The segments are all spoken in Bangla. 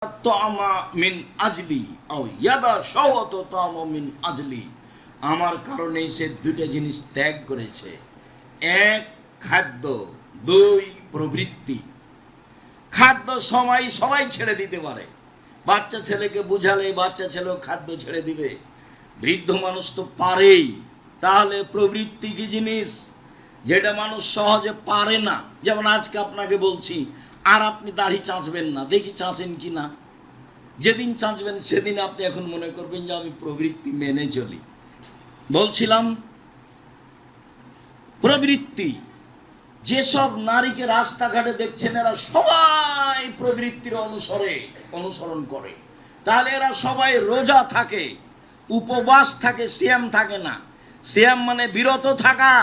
মিন আজলি আও ইয়াদা শাওয়াত তামা মিন আজলি, আমার কারণে সে দুটো জিনিস ত্যাগ করেছে। এক, খাদ্য। দুই, প্রবৃত্তি। খাদ্য সবাই ছেড়ে দিতে পারে। বাচ্চা ছেলেকে বুঝালে বাচ্চা ছেলেও খাদ্য ছেড়ে দিবে, বৃদ্ধ মানুষ তো পারেই। তাহলে প্রবৃত্তি কি জিনিস? যেটা মানুষ সহজে পারে না। যেমন আজকে আপনাকে বলছি, আর আপনি দাড়ি চাঁচবেন না, দেখি চাঁচেন কি না। যেদিন চাঁচবেন সেদিন আপনি এখন মনে করবেন যে আমি প্রবৃত্তি মেনে চলি। বলছিলাম প্রবৃত্তি। যেসব নারীকে রাস্তাঘাটে দেখছেন এরা সবাই প্রবৃত্তির অনুসরণ করে। তাহলে এরা সবাই রোজা থাকে, উপবাস থাকে, সিয়াম থাকে না। সিয়াম মানে বিরত থাকা।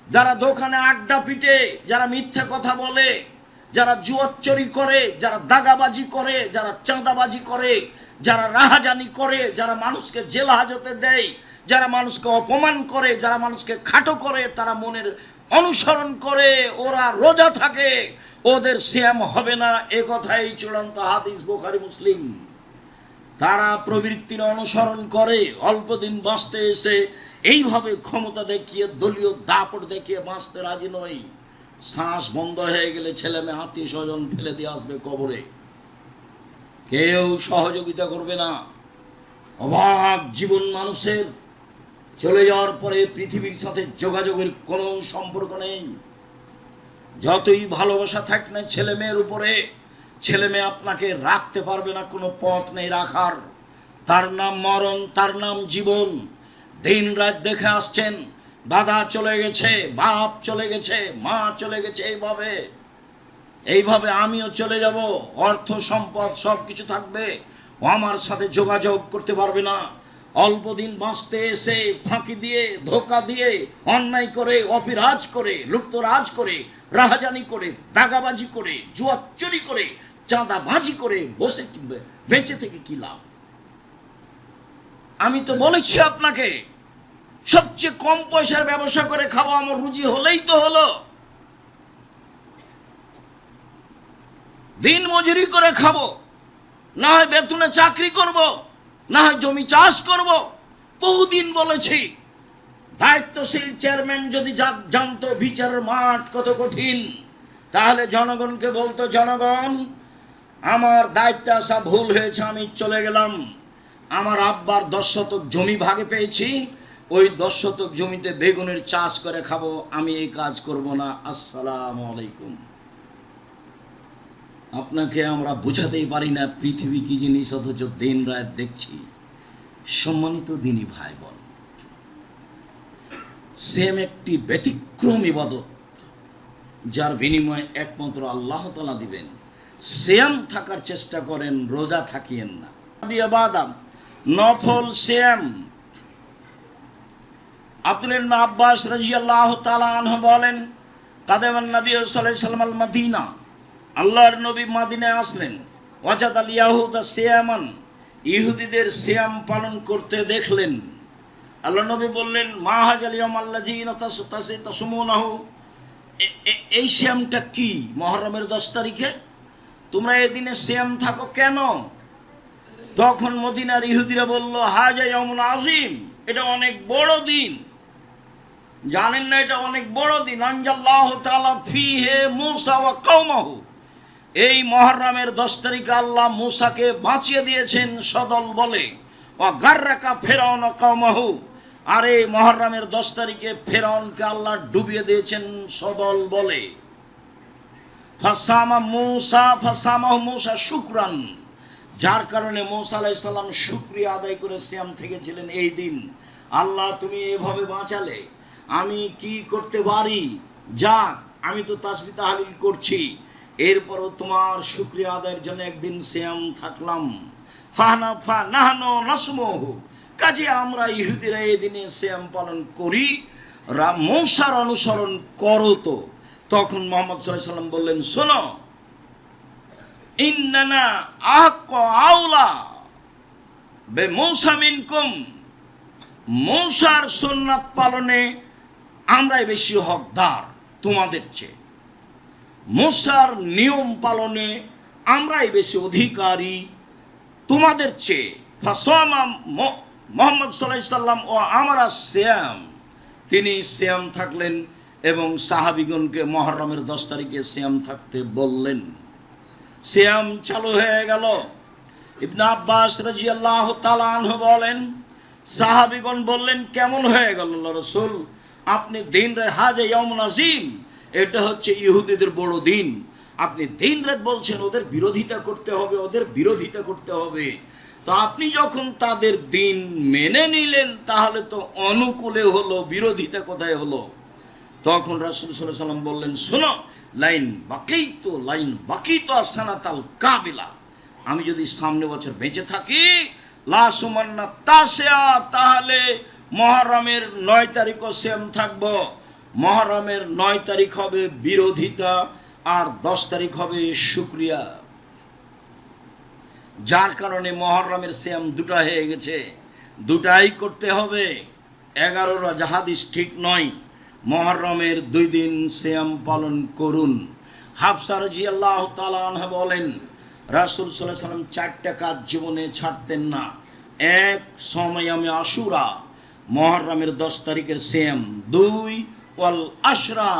যারা দোকানে আড্ডা পিটে, যারা মিথ্যা কথা বলে, যারা জুয়াচুরি করে, যারা দাগাবাজি করে, যারা চাঁদাবাজি করে, যারা রাহাজানি করে, যারা মানুষকে জেল হাজতে দেয়, যারা মানুষকে অপমান করে, যারা মানুষকে খাটো করে, তারা মনের অনুসরণ করে, ওরা রোজা থাকে, ওদের সিয়াম হবে না। এ কথাই চূড়ান্ত হাদিস, বুখারী মুসলিম। তারা প্রবৃত্তির অনুসরণ করে, অল্প দিন বাঁচতে এসে এইভাবে ক্ষমতা দেখিয়ে, দলীয় দাপট দেখিয়ে বাঁচতে রাজি নয়। শ্বাস বন্ধ হয়ে গেলে ছেলে মেয়ে আত্মীয় স্বজন ফেলে দিয়ে আসবে কবরে, কেউ সহযোগিতা করবে না। অবাক জীবন মানুষের। চলে যাওয়ার পরে পৃথিবীর সাথে যোগাযোগের কোনো সম্পর্ক নেই। যতই ভালোবাসা থাক না ছেলে মেয়ের উপরে, ছেলে মেয়ে আপনাকে রাখতে পারবে না, কোনো পথ নেই রাখার। তার নাম মরণ, তার নাম জীবন। দিন রাত দেখে আসছেন, দাদা চলে গেছে, বাপ চলে গেছে, মা চলে গেছে, এইভাবে আমিও চলে যাব। অর্থ সম্পদ সব কিছু থাকবে, ও আমার সাথে যোগাযোগ করতে পারবে না। অল্প দিন বাঁচতে এসে ফাঁকি দিয়ে, ধোকা দিয়ে, অন্যায় করে, অপিরাজ করে, লুপ্তরাজ করে, রাহাজানি করে, দাগাবাজি করে, জুয়া চুরি করে, চাঁদাবাজি করে বসে বেঁচে থেকে কি লাভ? আমি তো বলেছি আপনাকে, সবচেয়ে কম পয়সার ব্যবসা করে খাবো, আমার রুজি হলেই তো হলো। দিন মজুরি করে খাবো, না হয় বেতনে চাকরি করব, না হয় জমি চাষ করব। বহুদিন বলেছি, দায়িত্বশীল চেয়ারম্যান যদি জানতো বিচারের মাঠ কত কঠিন, তাহলে জনগণকে বলতো, জনগণ আমার দায়িত্বে আসা ভুল হয়েছে, আমি চলে গেলাম। আমার আব্বার 10 শতক জমি ভাগে পেয়েছি, ওই 10 শতক জমিতে বেগুনের চাষ করে খাবো, আমি এই কাজ করব না। আসসালামু আলাইকুম। আপনাকে আমরা বোঝাতেই পারি না পৃথিবী কি জিনিস, অথচ দিন রাত দেখছি। সম্মানিত দিনী ভাই বোন, সেম একটি ব্যতিক্রম ইবাদত, যার বিনিময়ে একমাত্র আল্লাহ তাআলা দিবেন। সিয়াম থাকার চেষ্টা করেন, রোজা থাকিয়েন না। বাদাম নফল সিয়াম। আব্দুল্লাহ ইবনে আব্বাস রাদিয়াল্লাহু তাআলা আনহু বলেন, কাদামান নবী সাল্লাল্লাহু আলাইহি ওয়াসাল্লাম আল মদিনা, আল্লাহর নবী মদিনায় আসলেন। ওয়াজাদাল ইয়াহুদা সিয়ামান, ইহুদিদের সিয়াম পালন করতে দেখলেন। আল্লাহ নবী বললেন, মা হাজাল ইয়াউম আল্লাযীনা তাসুমুনাহু, এই সিয়ামটা কি? মুহররমের 10 তারিখে তোমরা এই দিনে সিয়াম থাকো কেন? তখন মদিনার ইহুদিরা বলল, হাজা ইয়াউমুন আযীম, এটা অনেক বড় দিন। জানেন না এটা অনেক বড় দিন? আনজাল্লাহু তাআলা ফীহি মূসা ওয়া কওমাহু, এই মুহররমের 10 তারিখে আল্লাহ মূসাকে বাঁচিয়ে দিয়েছেন সদল বলে। ওয়া গাররাকা ফিরআউন ওয়া কওমাহু, আর এই মুহররমের 10 তারিখে ফিরআউনকে আল্লাহ ডুবিয়ে দিয়েছেন সদল বলে। ফাসামাহু মূসা শুকরান, যার কারণে মূসা আলাইহিস সালাম শুকরিয়া আদায় করে সিয়াম থেকেছিলেন এই দিন। আল্লাহ তুমি এভাবে বাঁচালে, আমি কি করতে পারি? যাক, আমি তো তাসবিহ তাহলিল করছি, এরপরও তোমার শুকরিয়া আদায়ের জন্য একদিন সিয়াম থাকলাম। নাহনু নাসমুহু, কাজে আমরা ইহুদিরা এই দিনে সিয়াম পালন করি, মূসার অনুসরণ করো। তো তখন মুহাম্মদ সাল্লাল্লাহু আলাইহি ওয়াসাল্লাম বললেন, শোনো, ইন্নানা আহক্কু আওলা বিমূসা মিনকুম, মূসার সুন্নাত পালনে আমরাই বেশি হকদার তোমাদের চেয়ে। মূসার নিয়ম পালনে আমরাই বেশি অধিকারী তোমাদের চেয়ে ফাসামা মুহাম্মদ সাল্লাল্লাহু আলাইহি সাল্লাম ও আমরা সিয়াম, তিনি সিয়াম থাকলেন এবং সাহাবীগণকে মুহররমের 10 তারিখে সিয়াম থাকতে বললেন। সিয়াম চালু হয়ে গেল। ইবনে আব্বাস রাদিয়াল্লাহু তাআলা আনহু বলেন, সাহাবীগণ বললেন, কেমন হয়ে গেল আল্লাহর রাসূল? আপনি দিন রাত হাজে ইয়াউমুন আযীম, এটা হচ্ছে ইহুদিদের বড় দিন, আপনি দিন রাত বলছেন ওদের বিরোধিতা করতে হবে, ওদের বিরোধিতা করতে হবে। তো আপনি যখন তাদের দিন মেনে নিলেন তাহলে তো অনুকূলে হলো, বিরোধিতা কোথায় হলো? তখন রাসূল সাল্লাল্লাহু আলাইহি ওয়াসাল্লাম বললেন, শোনো, লাইন বাকিতো সানাতাল কাবিলা, আমি যদি সামনে বছর বেঁচে থাকি লা সুমান্না তাসিয়া, তাহলে মুহররমের 9 তারিখও সিয়াম থাকব। মুহররমের 9 তারিখ হবে বিরোধিতা আর 10 তারিখ হবে শুকরিয়া। যার কারণে মুহররমের সিয়াম দুটা হয়ে গেছে, দুটাই করতে হবে। 11 হাদিস ঠিক নয়। মুহররমের 2 দিন সিয়াম পালন করুন। হাফসা রাদিয়াল্লাহু তাআলা আনহা বলেন, রাসূল সাল্লাল্লাহু আলাইহি ওয়াসাল্লাম 4টা কাজ জীবনে ছাড়তেন না। এক, সময়ামে আশুরা, মুহররমের 10 তারিখের সিয়াম। 2, ওয়াল আশরা,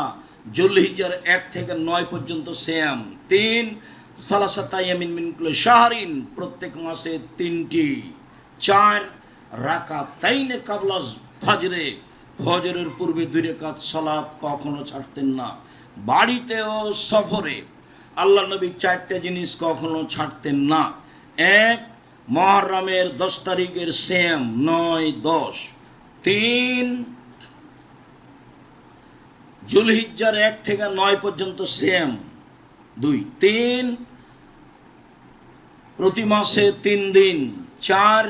যুলহিজ্জার 1 থেকে 9 পর্যন্ত সিয়াম। 3, সালাসাতা ইয়ামিন মিন কুল্লি শাহরিন, প্রত্যেক মাসে 3টি। 4, রাকাতাইনে কাবলা ফজরে, ফজরের পূর্বে 2 রাকাত সালাত কখনো ছাড়তেন না। বাড়িতে ও সফরে আল্লাহ নবী 4টা জিনিস কখনো ছাড়তেন না। 1, মুহররমের 10 তারিখের সিয়াম 9, 10। 3, যুলহিজ্জার 1 থেকে 9 পর্যন্ত সিয়াম। 2, 3, প্রতি মাসে 3 দিন। 4,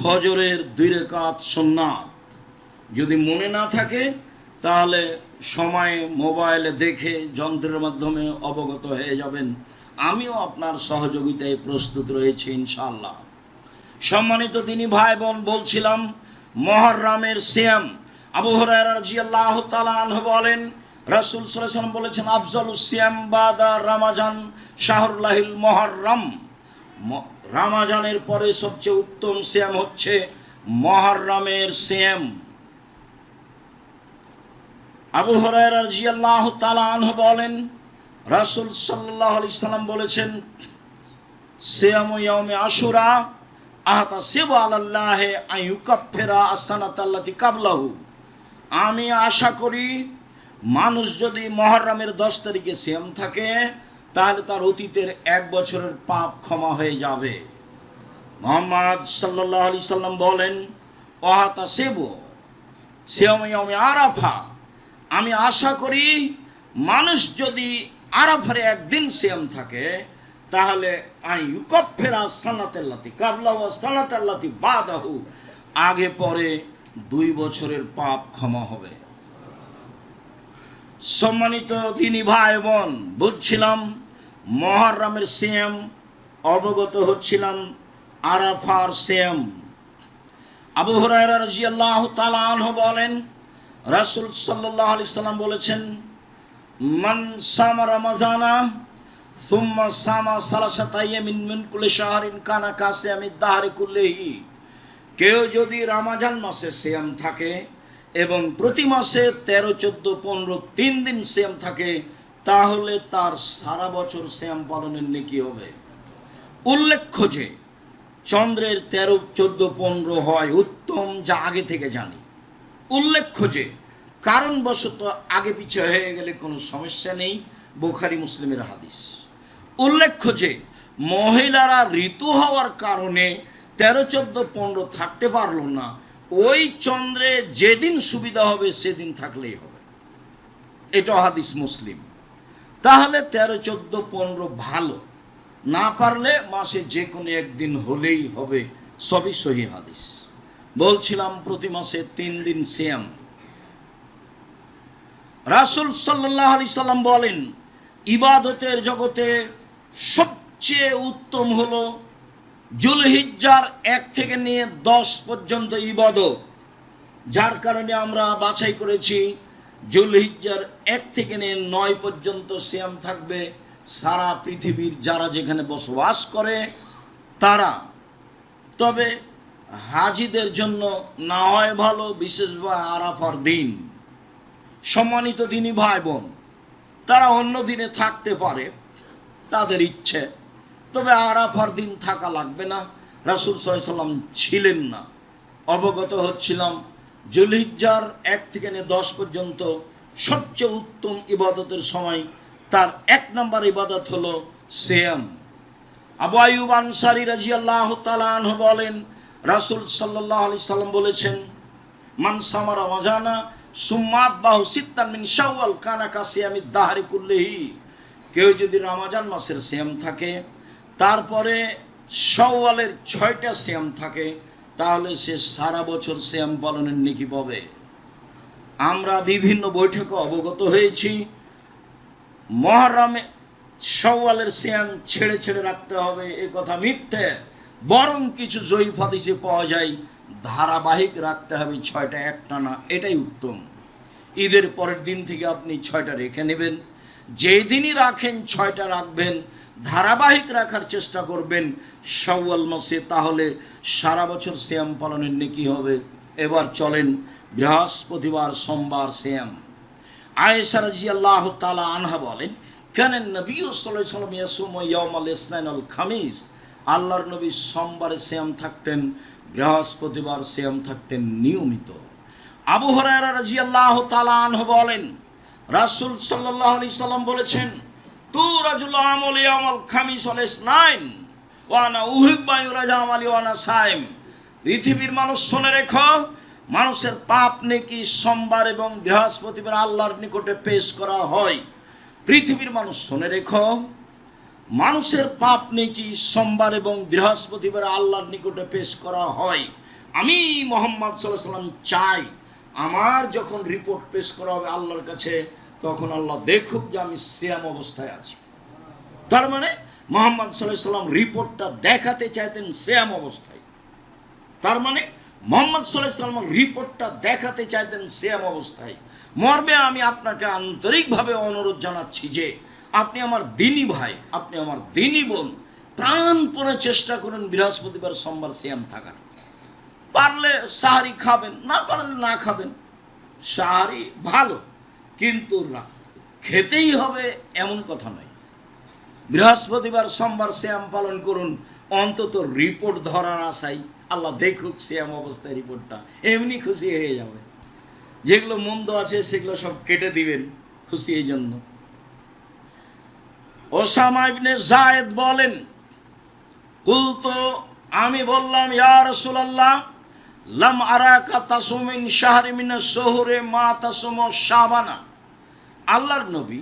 ফজরের 2 রাকাত সুন্নাত। যদি মনে না থাকে তাহলে সময় মোবাইলে দেখে যন্ত্রের মাধ্যমে অবগত হয়ে যাবেন। আমিও আপনার সহযোগিতায় প্রস্তুত রয়েছি ইনশাআল্লাহ। সম্মানিত দিনী ভাই বোন, বলছিলাম মুহররমের সিয়াম। আবু হুরায়রা রাদিয়াল্লাহু তাআলা আনহু বলেন, রাসূল সাল্লাল্লাহু আলাইহি ওয়াসাল্লাম বলেছেন, আফজালুস সিয়াম বাদা রমাজান শাহরুল্লাহিল মুহররম, রমাজানের পরে সবচেয়ে উত্তম সিয়াম হচ্ছে মুহররমের সিয়াম। আবু হুরায়রা রাদিয়াল্লাহু তাআলা আনহু বলেন, রাসূল সাল্লাল্লাহু আলাইহি ওয়াসাল্লাম বলেছেন, সিয়ামু ইয়াউমে আশুরা আহতাসিবু আলাল্লাহি আইয়ুকাফিরা আসসানাতাল্লাতী কাবলাহু, আমি আশা করি মানুষ যদি মুহররমের 10 তারিখে সিয়াম থাকে তাহলে তার অতীতের 1 বছরের পাপ ক্ষমা হয়ে যাবে। মুহাম্মদ সাল্লাল্লাহু আলাইহি সাল্লাম বলেন, ওয়াহতাসিবু সিয়ামু ইয়াউমে আরাফা, আমি আশা করি মানুষ যদি আরাফার একদিন সিয়াম থাকে তাহলে আইয়ুকাফিরা সানাতাল্লাতী কাবলাহু ওয়া সানাতাল্লাতী বাদাহু, আগে পরে 2 বছরের পাপ ক্ষমা হবে। সম্মানিত দিনী ভাই বোন, বুঝছিলাম মুহররমের সিয়াম, অবগত হচ্ছিলাম আরাফার সিয়াম। আবু হুরায়রা রাদিয়াল্লাহু তাআলা আনহু বলেন, রাসূল সাল্লাল্লাহু আলাইহি সাল্লাম বলেছেন, মান সামা রমাজানা সুম্মা সামা সালাসাতা ইয়ামিন মিন কুল্লি শাহরিন কানা কাসিয়ামিদ দাহরি কুল্লিহি, কেউ যদি রমজান মাসে সিয়াম থাকে এবং প্রতি মাসে 13, 14, 15 3 দিন সিয়াম থাকে তাহলে তার সারা বছর সিয়াম পালনের নেকি হবে। উল্লেখ্য যে চন্দ্রের 13, 14, 15 হয় উত্তম, যা আগে থেকে জানি। উল্লেখ্য যে কারণবশত আগে পিছে হয়ে গেলে কোনো সমস্যা নেই, বুখারী মুসলিমের হাদিস। উল্লেখ্য যে মহিলারা ঋতু হওয়ার কারণে 13, 14, 15 থাকতে পারল না, ওই চন্দ্রে যেদিন সুবিধা হবে সেদিন থাকলেই হবে, এটা হাদিস মুসলিম। তাহলে 13, 14, 15 ভালো, না পারলে মাসে যে কোনো একদিন হলেই হবে, সবই সহিহ হাদিস। বলছিলাম প্রতি মাসে 3 দিন সিয়াম। রাসূল সাল্লাল্লাহু আলাইহি সাল্লাম বলেন, ইবাদতের জগতে সবচেয়ে উত্তম হলো যুলহিজ্জার 1 থেকে নিয়ে 10 পর্যন্ত ইবাদত। যার কারণে আমরা বাছাই করেছি যুলহিজ্জার 1 থেকে নিয়ে 9 পর্যন্ত সিয়াম থাকবে। সারা পৃথিবীর যারা যেখানে বসবাস করে তারা তবে হাজিদের জন্য না হয় ভালো, বিশেষ আরাফার দিন। সম্মানিত দিনী ভাই বোন, তারা অন্য দিনে থাকতে পারে, তাদের ইচ্ছে, তবে আরাফার দিন থাকা লাগবে না। রাসূল সাল্লাল্লাহু আলাইহি সাল্লাম ছিলেন না। অবগত হচ্ছিলাম যুলহিজ্জার 1 থেকে 10 পর্যন্ত সবচেয়ে উত্তম ইবাদতের সময়, তার 1 নম্বর ইবাদত হলো সিয়াম। আবু আইয়ুব আনসারী রাদিয়াল্লাহু তাআলা আনহু বলেন, রাসূল সাল্লাল্লাহু আলাইহি সাল্লাম বলেছেন, মান সামা রমাজানা সুম্মাত বাহু সিত্তান মিন শাওয়াল কানা কাসিয়ামিদ দাহরি কুল্লিহি। কেউ যদি রমজান মাসের সিয়াম থাকে, তারপরে শাওয়ালের 6টা সিয়াম থাকে, তাহলে সে সারা বছর সিয়াম পালনের নেকি পাবে। আমরা বিভিন্ন বৈঠকে অবগত হয়েছি, মুহররমে শাওয়ালের সিয়াম ছেড়ে ছেড়ে রাখতে হবে, এ কথা মিথ্যে। বরং কিছু জয়ীফ হাদিসে পাওয়া যায় ধারাবাহিক রাখতে হবে 6টা একটানা, এটাই উত্তম। ঈদের পরের দিন থেকে আপনি 6টা রেখে নেবেন, যেই দিনই রাখেন 6টা রাখবেন, ধারাবাহিক রাখার চেষ্টা করবেন শাওয়াল মাসে, তাহলে সারা বছর সিয়াম পালনের নেকি হবে। এবার চলেন বৃহস্পতিবার সোমবার সিয়াম। আয়েশা রাদিয়াল্লাহু তাআলা আনহা বলেন, কানান নবী সাল্লাল্লাহু আলাইহি ওয়াসাল্লাম ইয়াসুমু ইয়াওমাল ইসনাইন ওয়াল খামিস। আল্লাহর নবী সোমবারে সিয়াম থাকতেন, বৃহস্পতিবার সিয়াম থাকতেন নিয়মিত। আবু হুরায়রা রাদিয়াল্লাহু তাআলা আনহু বলেন, রাসূল সাল্লাল্লাহু আলাইহি সাল্লাম বলেছেন, তুরাজুল আমাল ইয়াওমাল খামিস ওয়াল ইসনাইন ওয়া আনা উহিব্বু ইউরাজা আমালি ওয়া আনা সাইম। পৃথিবীর মানুষ শুনে রেখো, মানুষের পাপ নেকি সোমবার এবং বৃহস্পতিবার আল্লাহর নিকটে পেশ করা হয়। পৃথিবীর মানুষ শুনে রেখো, মানুষের পাপ নেকি সোমবার এবং বৃহস্পতিবার আল্লাহর নিকটে পেশ করা হয়। আমি মুহাম্মদ সাল্লাল্লাহু আলাইহি সাল্লাম চাই, আমার যখন রিপোর্ট পেশ করা হবে আল্লাহর কাছে, তখন আল্লাহ দেখুক যে আমি সিয়াম অবস্থায় আছি। তার মানে মুহাম্মদ সাল্লাল্লাহু আলাইহি সাল্লাম রিপোর্টটা দেখাতে চাইতেন সিয়াম অবস্থায়। তার মানে মুহাম্মদ সাল্লাল্লাহু আলাইহি সাল্লাম রিপোর্টটা দেখাতে চাইতেন সিয়াম অবস্থায়। মর্মে আমি আপনাকে আন্তরিকভাবে অনুরোধ জানাচ্ছি যে আপনি আমার দিনী ভাই, আপনি আমার দিনী বোন, প্রাণপণে চেষ্টা করুন বৃহস্পতিবার সোমবার সিয়াম থাকার। পারলে সাহারি খাবেন, না পারলে না খাবেন। সাহারি ভালো, কিন্তু খেতেই হবে এমন কথা নয়। বৃহস্পতিবার সোমবার সিয়াম পালন করুন, অন্তত রিপোর্ট ধরার আশায়। আল্লাহ দেখুক সিয়াম অবস্থায় রিপোর্টটা, এমনি খুশি হয়ে যাবে। যেগুলো মন্দ আছে সেগুলো সব কেটে দিবেন খুশি এই জন্য। ওসামা ইবনে যায়েদ বলেন, কুলতু, আমি বললাম, ইয়া রাসূলুল্লাহ, লাম আরাকা তাসুমিন শাহরি মিনাশ শুহুরে মা তাসুমু শাবানা। আল্লাহর নবী,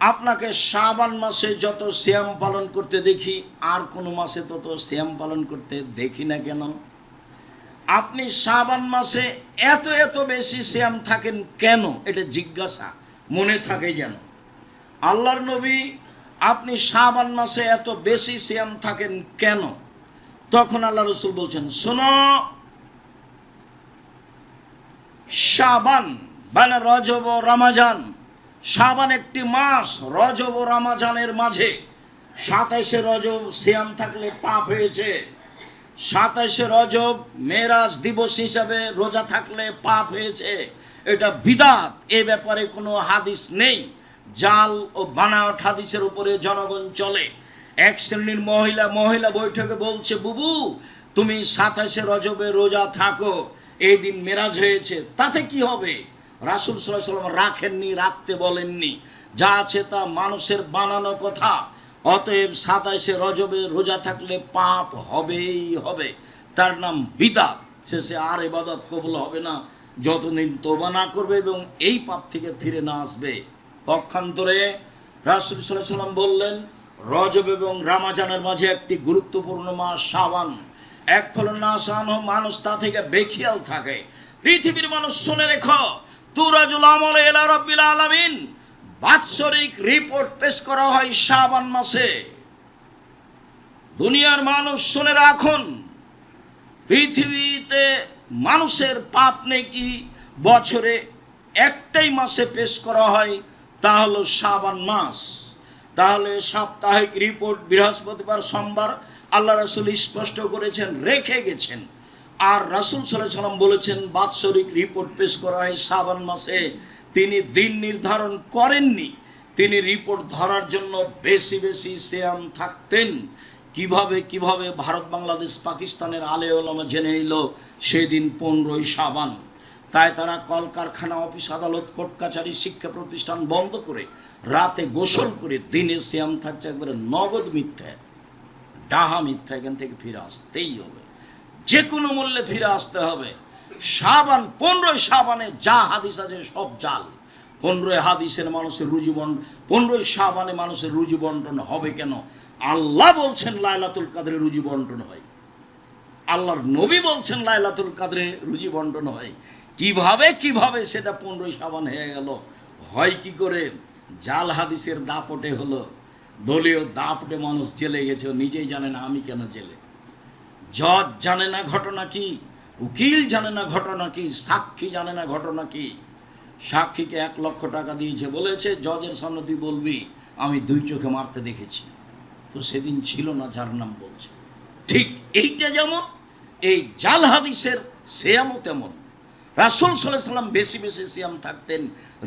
আপনাকে শাবান মাসে যত সিয়াম পালন করতে দেখি, আর কোনো মাসে তত সিয়াম পালন করতে দেখি না কেন? আপনি শাবান মাসে এত এত বেশি সিয়াম থাকেন কেন? এটা জিজ্ঞাসা মনে থাকে যেন। আল্লাহর নবী, আপনি শাবান মাসে এত বেশি সিয়াম থাকেন কেন? তখন আল্লাহ রাসূল বলছেন, শোনো, শাবান মানে রজব ও রমজান, শাবান একটি মাস, রজব ও রমজানের মাঝে। 27শে রজব সিয়াম থাকলে পাপ হয়েছে। 27শে রজব মেরাজ দিবস হিসাবে রোজা থাকলে পাপ হয়েছে, এটা বিদআত। এ ব্যাপারে কোনো হাদিস নেই। জাল ও বানাওয়াট হাদিসের উপরে জনগণ চলে। এক শ্রেণীর মহিলা বৈঠকে বলছে, বুবু তুমি 27শে রজবে রোজা থাকো, এই দিন মেরাজ হয়েছে, তাতে কি হবে? রাসূল সাল্লাল্লাহু আলাইহি ওয়াসাল্লাম রাখেননি, রাখতে বলেননি। যা আছে তা মানুষের বানানো কথা। অতএব 27শে রজবে রোজা থাকলে পাপ হবেই হবে, তার নাম বিদআত। শেষে আর ইবাদত কবুল হবে না যতদিন তওবা না করবে এবং এই পাপ থেকে ফিরে না আসবে। পক্ষান্তরে রাসূল সাল্লাল্লাহু আলাইহি ওয়াসাল্লাম বললেন, রজব এবং রমজানের মাঝে একটি গুরুত্বপূর্ণ মাস শাবান। এক ফলে মানুষ তা থেকে বেখিয়াল থাকে। পৃথিবীর মানুষ শুনে রেখো, তুরাজুল আমাল ইলা রাব্বিল আলামিন, বাৎসরিক রিপোর্ট পেশ করা হয় শাবান মাসে। দুনিয়ার মানুষ শুনে রাখুন, পৃথিবীতে মানুষের পাপ নেকি বছরে একটাই মাসে পেশ করা হয়, তা হলো শাবান মাস। তাহলে সাপ্তাহিক রিপোর্ট বৃহস্পতিবার সোমবার আল্লাহ রাসূল স্পষ্ট করেছেন, রেখে গেছেন। আর রাসূল সাল্লাল্লাহু আলাইহি ওয়াসাল্লাম বলেছেন, বাৎসরিক রিপোর্ট পেশ করা হয় শাবান মাসে, তিনি দিন নির্ধারণ করেননি, তিনি রিপোর্ট ধরার জন্য বেশি বেশি সিয়াম থাকতেন। কিভাবে ভারত বাংলাদেশ পাকিস্তানের আলে ওলামা জেনে নিল সেদিন 15ই শাবান। তাই তারা কলকারখানা, অফিস আদালত, কোর্ট কাছারি, শিক্ষা প্রতিষ্ঠান বন্ধ করে রাতে গোসল করে দিনে সিয়াম থাকছে। একবারে নগদ মিথ্যা, ডাহা মিথ্যা। এখান থেকে ফিরে আসতেই হবে, যে কোনো মূল্যে ফিরে আসতে হবে। শাবান, 15ই শাবানে যা হাদিস আছে সব জাল। 15ই হাদিসের মানুষের রুজু বন্টন, 15ই শাবানে মানুষের রুজু বন্টন হবে কেন? আল্লাহ বলছেন লাইলাতুল কাদরে রুজু বন্টন হয়, আল্লাহর নবী বলছেন লাইলাতুল কাদরে রুজু বন্টন হয়। কিভাবে সেটা 15ই শাবান হয়ে গেল? হয় কি করে? জাল হাদিসের দাপটে হলো, দলীয় দাপটে মানুষ জেলে গেছে, নিজেই জানে না আমি কেন জেলে। জজ জানে না ঘটনা কি, উকিল জানে না ঘটনা কি, সাক্ষী জানে না ঘটনা কি। সাক্ষীকে 1 লক্ষ টাকা দিয়েছে, বলেছে জজের সামনে তুই বলবি আমি 2 চোখে মারতে দেখেছি। তো সেদিন ছিল না যার নাম বলছে। ঠিক এইটা যেমন এই জাল হাদিসের সিয়ামও তেমন। রাসূল সাল্লাল্লাহু আলাইহি ওয়াসাল্লাম বেশি বেশি সিয়াম থাকতেন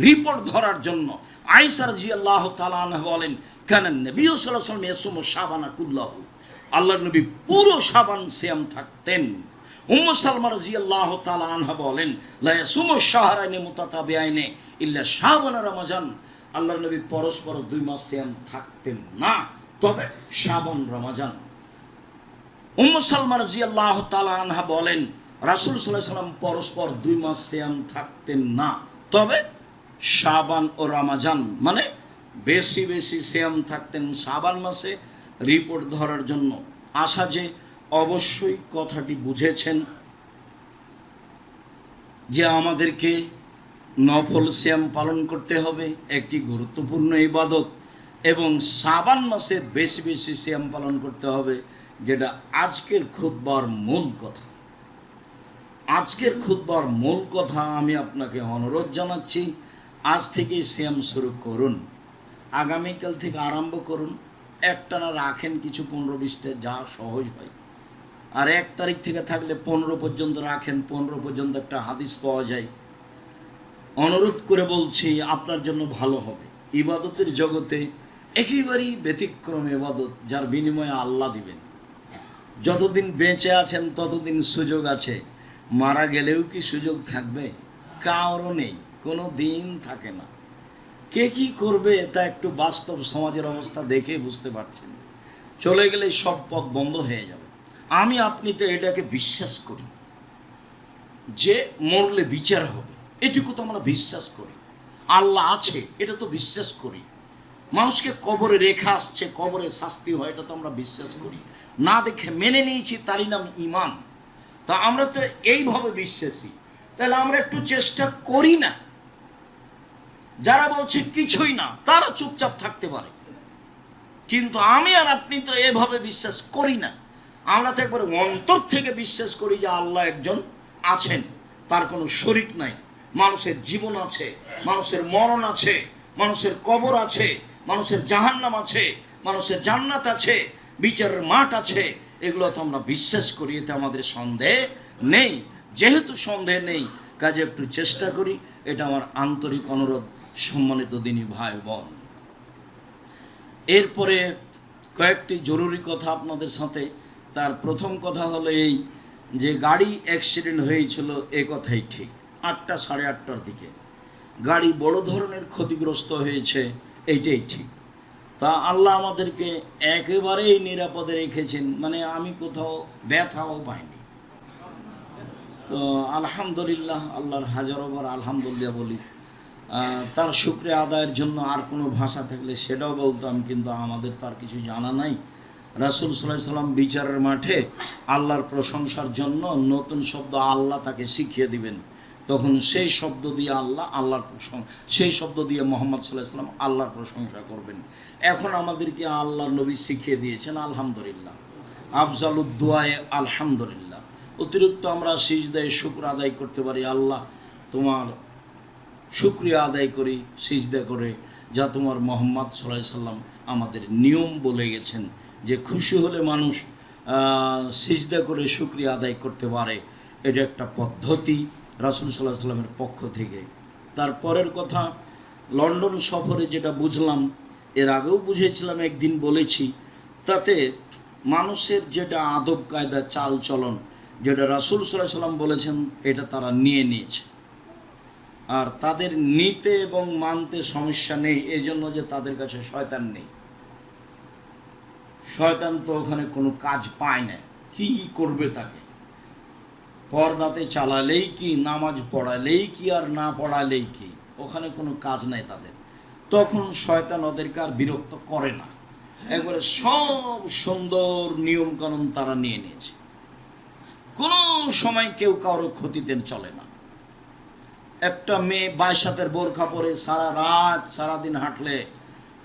রিপোর্ট ধরার জন্য। আয়েশা রাদিয়াল্লাহু তাআলা আনহা বলেন, কানা নবী সাল্লাল্লাহু আলাইহি ওয়াসাল্লাম ইয়াসুমু শাবানা কুল্লাহু, আল্লাহর নবী পুরো শাবান সিয়াম থাকতেন। উম্মু সালমা রাদিয়াল্লাহু তাআলা আনহা বলেন, লা ইয়াসুমু শাহরাইনি মুতাতাবিআইনি ইল্লা শাবান রমাজান, আল্লাহর নবী পরস্পর 2 মাস সিয়াম থাকতেন না, তবে শাবান রমাজান। উম্মু সালমা রাদিয়াল্লাহু তাআলা আনহা বলেন, রাসূল সাল্লাল্লাহু আলাইহি ওয়াসাল্লাম পরস্পর 2 মাস সিয়াম থাকতেন না, তবে শাবান ও রমাজান, মানে বেশি বেশি সিয়াম থাকতেন শাবান মাসে রিপোর্ট ধরার জন্য। আশা যে অবশ্যই কথাটি বুঝেছেন যে আমাদেরকে নফল সিয়াম পালন করতে হবে, একটি গুরুত্বপূর্ণ ইবাদত, এবং শাবান মাসে বেশি বেশি সিয়াম পালন করতে হবে, যেটা আজকের খুতবার মূল কথা। আজকের খুতবার মূল কথা আমি আপনাকে অনুরোধ জানাচ্ছি, আজ থেকেই সিয়াম শুরু করুন, আগামীকাল থেকে আরম্ভ করুন। একটানা রাখেন কিছু 15-20টা, যা সহজ হয়। আর 1 তারিখ থেকে থাকলে 15 পর্যন্ত রাখেন, 15 পর্যন্ত একটা হাদিস পাওয়া যায়। অনুরোধ করে বলছি, আপনার জন্য ভালো হবে। ইবাদতের জগতে একেবারেই ব্যতিক্রম ইবাদত, যার বিনিময়ে আল্লাহ দিবেন। যতদিন বেঁচে আছেন ততদিন সুযোগ আছে, মারা গেলেও কি সুযোগ থাকবে? কারও নেই, কোনো দিন থাকে না। কে কি করবে তা একটু বাস্তব সমাজের অবস্থা দেখে বুঝতে পারছেন। চলে গেলে সব পথ বন্ধ হয়ে যাবে। আমি আপনি তো এটাকে বিশ্বাস করি যে মরলে বিচার হবে, এটুকু তো আমরা বিশ্বাস করি। আল্লাহ আছে এটা তো বিশ্বাস করি। মানুষকে কবরে রেখে আসছে, কবরে শাস্তি হয়, এটা তো আমরা বিশ্বাস করি। না দেখে মেনে নিয়েছি, তারই নাম ঈমান। তা আমরা তো এইভাবে বিশ্বাসী, তাহলে আমরা একটু চেষ্টা করি না? যারা বলছে কিছুই না, তারা চুপচাপ থাকতে পারে, কিন্তু আমি আর আপনি তো এভাবে বিশ্বাস করি না। আমরা তো একবার অন্তর থেকে বিশ্বাস করি যে আল্লাহ একজন আছেন, তার কোনো শরীক নাই। মানুষের জীবন আছে, মানুষের মরণ আছে, মানুষের কবর আছে, মানুষের জাহান্নাম আছে, মানুষের জান্নাত আছে, বিচারের মাঠ আছে। এগুলো তো আমরা বিশ্বাস করি, এতে আমাদের সন্দেহ নেই। যেহেতু সন্দেহ নেই, কাজে একটু চেষ্টা করি, এটা আমার আন্তরিক অনুরোধ। সম্মানিত দিনী ভাই বোন, এরপরে কয়েকটি জরুরি কথা আপনাদের সাথে। তার প্রথম কথা হলো এই যে গাড়ি অ্যাক্সিডেন্ট হয়েছিল, এ কথাই ঠিক। 8টা 8:30টার দিকে গাড়ি বড় ধরনের ক্ষতিগ্রস্ত হয়েছে, এইটাই ঠিক। তা আল্লাহ আমাদেরকে একেবারেই নিরাপদে রেখেছেন, মানে আমি কোথাও ব্যথাও পাইনি। তো আলহামদুলিল্লাহ, আল্লাহর হাজারোবার আলহামদুলিল্লাহ বলি। তার শুকরিয়া আদায়ের জন্য আর কোনো ভাষা থাকলে সেটাও বলতাম, কিন্তু আমাদের তার কিছু জানা নাই। রাসূল সাল্লাল্লাহু আলাইহি ওয়াসাল্লাম বিচারের মাঠে আল্লাহর প্রশংসার জন্য নতুন শব্দ আল্লাহ তাকে শিখিয়ে দিবেন, তখন সেই শব্দ দিয়ে আল্লাহর প্রশংসা, সেই শব্দ দিয়ে মুহাম্মদ সাল্লাল্লাহু আলাইহি ওয়াসাল্লাম আল্লাহর প্রশংসা করবেন। এখন আমাদেরকে আল্লাহর নবী শিখিয়ে দিয়েছেন আলহামদুলিল্লাহ, আফজালুদ দুআয়ে আলহামদুলিল্লাহ। অতিরিক্ত আমরা সিজদায়ে শুকর আদায় করতে পারি, আল্লাহ তোমার শুকরিয়া আদায় করি সিজদা করে, যা তোমার মুহাম্মদ সাল্লাল্লাহু আলাইহি ওয়াসাল্লাম আমাদের নিয়ম বলে গেছেন যে খুশি হলে মানুষ সিজদা করে শুকরিয়া আদায় করতে পারে, এটা একটা পদ্ধতি রাসূল সাল্লাল্লাহু আলাইহি ওয়াসাল্লামের পক্ষ থেকে। তারপরের কথা, লন্ডন সফরে যেটা বুঝলাম, এর আগেও বুঝেছিলাম, একদিন বলেছি, তাতে মানুষের যেটা আদব কায়দা চাল চলন, যেটা রাসূল সাল্লাল্লাহু আলাইহি ওয়াসাল্লাম বলেছেন, এটা তারা নিয়েছে। আর তাদের নিতে এবং মানতে সমস্যা নেই, এই জন্য যে তাদের কাছে শয়তান নেই। শয়তান তো ওখানে কোনো কাজ পায় না, কি করবে তাকে? পর্দাতে চালালেই কি, নামাজ পড়ালেই কি, আর না পড়ালেই কি, ওখানে কোনো কাজ নাই তাদের। তখন শয়তান ওদেরকে আর বিরক্ত করে না, একবারে সব সুন্দর নিয়ম কানুন তারা নিয়েছে। কোনো সময় কেউ কারো ক্ষতিতে চলে না। একটা মেয়ে 22 হাতের বোরখা পরে সারা রাত সারাদিন হাঁটলে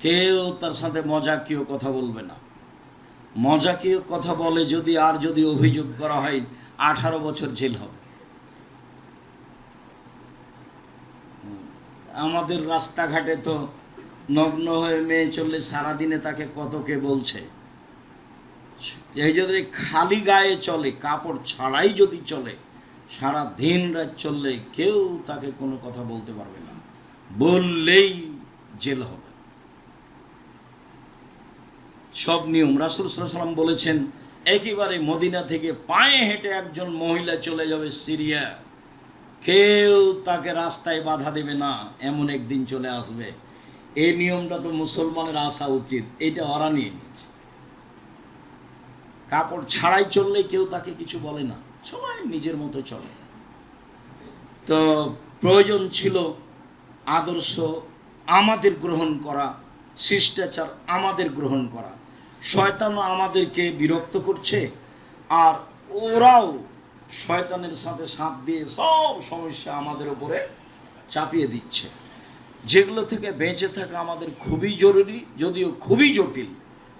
কেউ তার সাথে মজাকীয় কথা বলবে না। মজাকীয় কথা বলে যদি, আর যদি অভিযোগ করা হয়, 18 বছর জেল হবে। আমাদের রাস্তাঘাটে তো নগ্ন হয়ে মেয়ে চললে সারাদিনে তাকে কত কে বলছে। এই যদি খালি গায়ে চলে, কাপড় ছাড়াই যদি চলে, সারা দিন রাত চললে কেউ তাকে কোনো কথা বলতে পারবে না, বললেই জেল হবে। সব নিয়ম রাসূল সাল্লাল্লাহু আলাইহি ওয়াসাল্লাম বলেছেন, একেবারে মদিনা থেকে পায়ে হেঁটে একজন মহিলা চলে যাবে সিরিয়া, কেউ তাকে রাস্তায় বাধা দেবে না, এমন একদিন চলে আসবে। এই নিয়মটা তো মুসলমানের আসা উচিত, এটা ওরা নিয়ে নিয়েছে। কাপড় ছাড়াই চললে কেউ তাকে কিছু বলে না, সবাই নিজের মতো চলে। তো প্রয়োজন ছিল আদর্শ আমাদের গ্রহণ করা, শিষ্টাচার আমাদের গ্রহণ করা। শয়তানও আমাদেরকে বিরক্ত করছে, আর ওরাও শয়তানের সাথে সাথ দিয়ে সব সমস্যা আমাদের উপরে চাপিয়ে দিচ্ছে, যেগুলো থেকে বেঁচে থাকা আমাদের খুবই জরুরি, যদিও খুবই জটিল।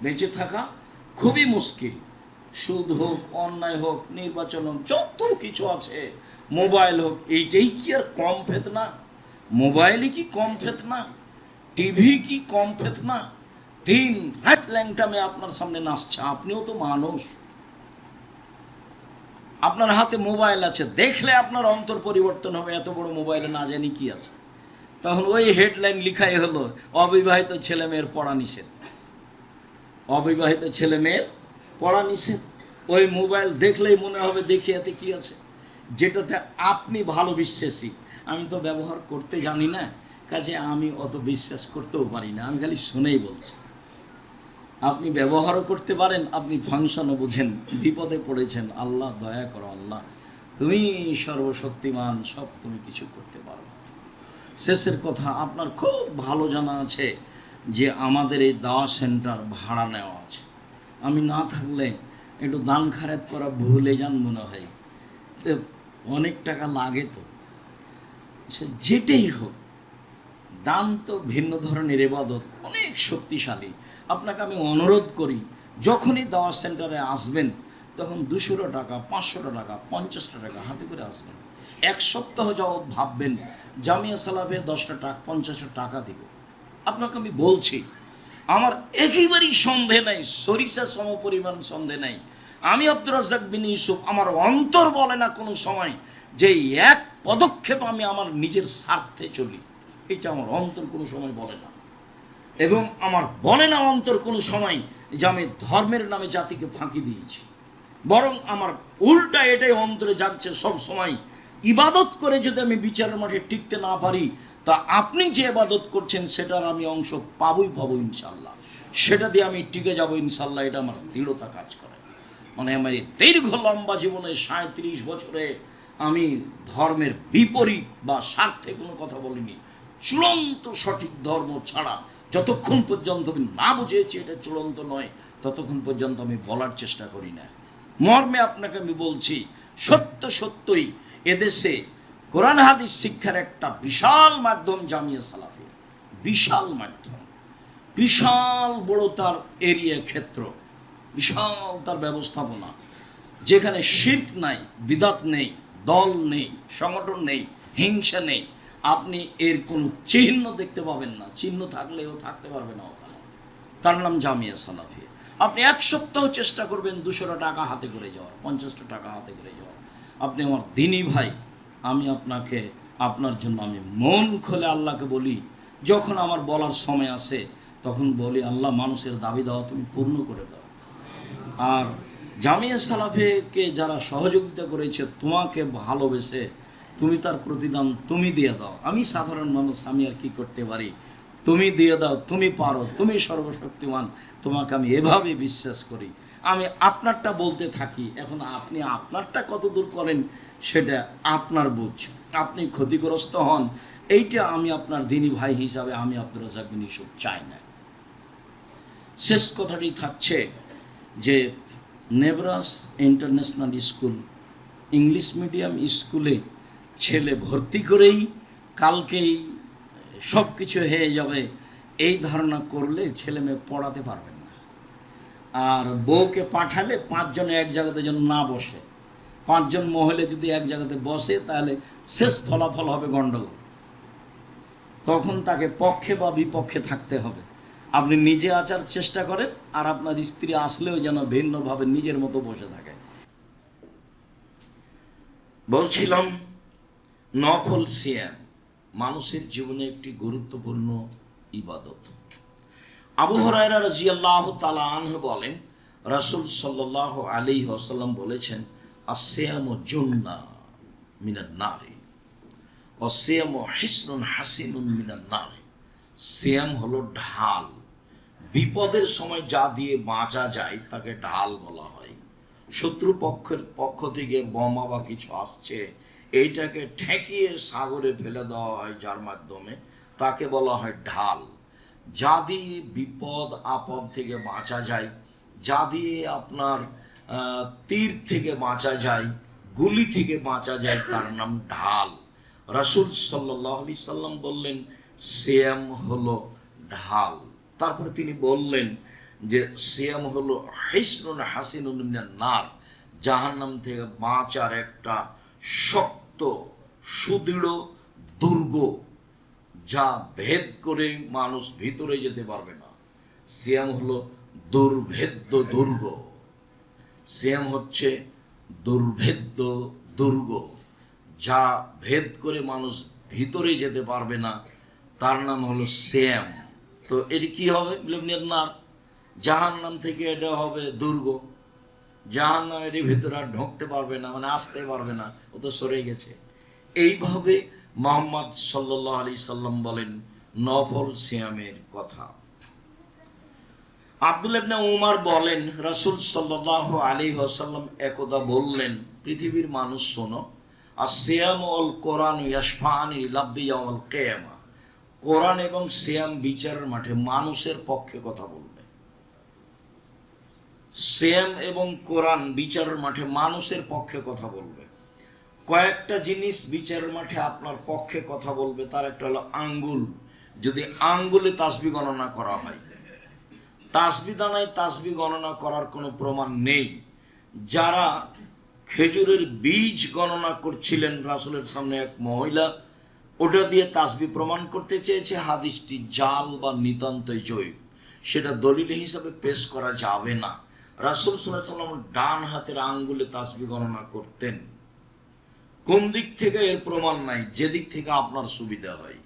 বেঁচে থাকা খুবই মুশকিল। সুদ হোক, অন্যায় হোক, নির্বাচন হোক, যত কিছু আছে, মোবাইল হোক, এইটাই কি আর কম ফেতনা? মোবাইলে কি কম ফেতনা? টিভি কি কম ফেতনা? দিন রাত ল্যাংটামে আপনার সামনে নাচছে, আপনিও তো মানুষ। আপনার হাতে মোবাইল আছে, দেখলে আপনার অন্তর পরিবর্তন হবে, এত বড় মোবাইলে না জানি কি আছে। তখন ওই হেডলাইন লিখাই হলো, অবিবাহিত ছেলে মেয়ের পড়া নিষেধ, অবিবাহিত ছেলে মেয়ের পড়া নিষেধ। ওই মোবাইল দেখলেই মনে হবে দেখি এতে কি আছে, যেটাতে আপনি ভালো বিশ্বাসী। আমি তো ব্যবহার করতে জানি না, কাজে আমি অত বিশ্বাস করতেও পারি না, আমি খালি শুনেই বলছি। আপনি ব্যবহারও করতে পারেন, আপনি ফাংশনও বুঝেন, বিপদে পড়েছেন, আল্লাহ দয়া করো, আল্লাহ তুমি সর্বশক্তিমান, সব তুমি কিছু করতে পারো। শেষের কথা, আপনার খুব ভালো জানা আছে যে আমাদের এই দাওয়া সেন্টার ভাড়া নেওয়া আছে। আমি না থাকলে একটু দান খারাত করা ভুলে যান মনে হয়, অনেক টাকা লাগে। তো সে যেটাই হোক, দান তো ভিন্ন ধরনের ইবাদত, অনেক শক্তিশালী। আপনাকে আমি অনুরোধ করি, যখনই দাওয়া সেন্টারে আসবেন, তখন 200 টাকা, 500 টাকা, 50 টাকা হাতে করে আসবেন। এক সপ্তাহ যাবৎ ভাববেন জামিয়া সালাফে 10টা টাকা, 50 টাকা দিব। আপনাকে আমি বলছি, আমার একেবারেই সন্দেহ নাই, সরিষা সম পরিমাণ সন্দেহ নাই। আমি আব্দুর রাজ্জাক বিন ইউসুফ, আমার অন্তর বলে না কোনো সময় যে এক পদক্ষেপ আমি আমার নিজের স্বার্থে চলি, এটা আমার অন্তর কোনো সময় বলে না। এবং আমার বলে না অন্তর কোনো সময় যে আমি ধর্মের নামে জাতিকে ফাঁকি দিয়েছি, বরং আমার উল্টা এটাই অন্তরে যাচ্ছে সব সময়, ইবাদত করে যদি আমি বিচারের মাঠে টিকতে না পারি, তা আপনি যে ইবাদত করছেন সেটার আমি অংশ পাবো ইনশাল্লাহ, সেটা দিয়ে আমি টিকে যাব ইনশাল্লাহ। এটা আমার দৃঢ়তা কাজ করে। মানে আমার এই দীর্ঘ লম্বা জীবনে 37 বছরে আমি ধর্মের বিপরীত বা স্বার্থে কোনো কথা বলিনি। চূড়ান্ত সঠিক ধর্ম ছাড়া যতক্ষণ পর্যন্ত আমি না বুঝেছি এটা চূড়ান্ত নয়, ততক্ষণ পর্যন্ত আমি বলার চেষ্টা করি না। মর্মে আপনাকে আমি বলছি, সত্যই এদেশে কোরআন হাদিস শিক্ষার একটা বিশাল মাধ্যম জামিয়া সালাফিয়া, বিশাল মাধ্যম, বিশাল বড় তার এরিয়া ক্ষেত্র, বিশাল তার ব্যবস্থাপনা, যেখানে শিরক নাই, বিদাত নেই, দল নেই, সংগঠন নেই, হিংসা নেই। আপনি এর কোনো চিহ্ন দেখতে পাবেন না, চিহ্ন থাকলেও থাকতে পারবে না ওখানে। তার নাম জামিয়া সালাফিয়া। আপনি 1 সপ্তাহ চেষ্টা করবেন 200 টাকা হাতে করে যাওয়ার, 50 টাকা হাতে করে যাওয়ার। আপনি আমার দিনী ভাই, আমি আপনাকে, আপনার জন্য আমি মন খুলে আল্লাহকে বলি, যখন আমার বলার সময় আসে তখন বলি, আল্লাহ মানুষের দাবি দেওয়া তুমি পূর্ণ করে দাও। আর জামিয়া সালাফিকে যারা সহযোগিতা করেছে তোমাকে ভালোবেসে, তুমি তার প্রতিদান তুমি দিয়ে দাও। আমি সাধারণ মানুষ, আমি আর কি করতে পারি, তুমি দিয়ে দাও, তুমি পারো, তুমি সর্বশক্তিমান, তোমাকে আমি এভাবে বিশ্বাস করি। আমি আপনারটা বলতে থাকি। এখন আপনি আপনারটা কত দূর করেন সেটা আপনার বুঝ, আপনি ক্ষতিগ্রস্ত হন, এইটা আমি আপনার দিনী ভাই হিসাবে আমি আব্দুর রাজ্জাক বিন ইউসুফ চাই না। শেষ কথাটি থাকছে যে Nebras international school English medium স্কুলে ছেলে ভর্তি করেই কালকেই সব কিছু হয়ে যাবে, এই ধারণা করলে ছেলে মেয়ে পড়াতে পারবেন না। আর বউকে পাঠালে 5 জন এক জায়গাতে যেন না বসে, 5 জন মহিলা যদি এক জায়গাতে বসে তাহলে শেষ ফলাফল হবে গণ্ডগোল। তখন তাকে পক্ষে বা বিপক্ষে থাকতে হবে। আপনি নিজে আচার চেষ্টা করেন, আর আপনার স্ত্রী আসলেও যেন ভিন্নভাবে নিজের মতো বসে থাকে। বলছিলাম নফল সিয়াম মানুষের জীবনে একটি গুরুত্বপূর্ণ ইবাদত। আবু হুরায়রা রাদিয়াল্লাহু তাআলা আনহু বলেন, রাসূল সাল্লাল্লাহু আলাইহি ওয়াসাল্লাম বলেছেন, আসিয়ামু জুন্নাহ মিনান নারি ওয়া সিয়ামু হিসনুন হাসিনুন মিনান নারি। সিয়াম হলো ঢাল, বিপদের সময় যা দিয়ে বাঁচা যায় তাকে ঢাল বলা হয়। শত্রু পক্ষের পক্ষ থেকে বোমা বা কিছু আসছে, এইটাকে ঠেকিয়ে সাগরে ফেলে দেওয়া হয় যার মাধ্যমে, তাকে বলা হয় ঢাল। যা দিয়ে বিপদ আপদ থেকে বাঁচা যায়, যা দিয়ে আপনার তীর থেকে বাঁচা যায়, গুলি থেকে বাঁচা যায়, তার নাম ঢাল। রাসূল সাল্লাল্লাহু আলাইহি সাল্লাম বললেন সিয়াম হলো ঢাল। তারপরে তিনি বললেন যে সিয়াম হলো হিসনুন হাসিনুন মিনান নার, জাহান্নাম থেকে বাঁচার একটা শক্ত সুদৃঢ় দুর্গ, যা ভেদ করে মানুষ ভিতরে যেতে পারবে না। সিয়াম হলো দুর্ভেদ্য দুর্গ, সিয়াম হচ্ছে দুর্ভেদ্য দুর্গ, যা ভেদ করে মানুষ ভিতরে যেতে পারবে না, তার নাম হলো সিয়াম। তো এটি কি হবে? নার, জাহান্নাম থেকে এটা হবে দুর্গ, জাহান্নাম এর ভিতরে আর ঢুকতে পারবে না, মানে আসতে পারবে না, ও তো সরে গেছে। এইভাবে মুহাম্মদ সাল্লাল্লাহু আলাইহি সাল্লাম বলেন নফল সিয়ামের কথা। আব্দুল্লাহ ইবনে উমর বলেন, রাসূল সাল্লাল্লাহু আলাইহি ওয়াসাল্লাম একদা বললেন, পৃথিবীর মানুষ শোনো, আসিয়াম ওয়াল কোরআন ইয়াশফাআনি লিল-আবদি ইয়াওমাল কিয়ামা। কোরআন এবং সিয়াম বিচারের মাঠে মানুষের পক্ষে কথা বলবে। সিয়াম এবং কোরআন বিচারের মাঠে মানুষের পক্ষে কথা বলবে। কয়েকটা জিনিস বিচারের মাঠে আপনার পক্ষে কথা বলবে, তার একটা হলো আঙ্গুল। যদি আঙ্গুলে তাসবিহ গণনা করা হয়, তাসবিহ দানায় তাসবিহ গণনা করার কোনো প্রমাণ নেই। যারা খেজুরের বীজ গণনা করছিলেন রাসূলের সামনে এক মহিলা, ওটা দিয়ে তাসবিহ প্রমাণ করতে চেয়েছে, হাদিসটি জাল বা নিতান্তই জয়ীফ, সেটা দলিল হিসাবে পেশ করা যাবে না। রাসূল সাল্লাল্লাহু আলাইহি ওয়াসাল্লাম ডান হাতের আঙ্গুলে তাসবিহ গণনা করতেন। কোন দিক থেকে এর প্রমাণ নাই, যে দিক থেকে আপনার সুবিধা হয়।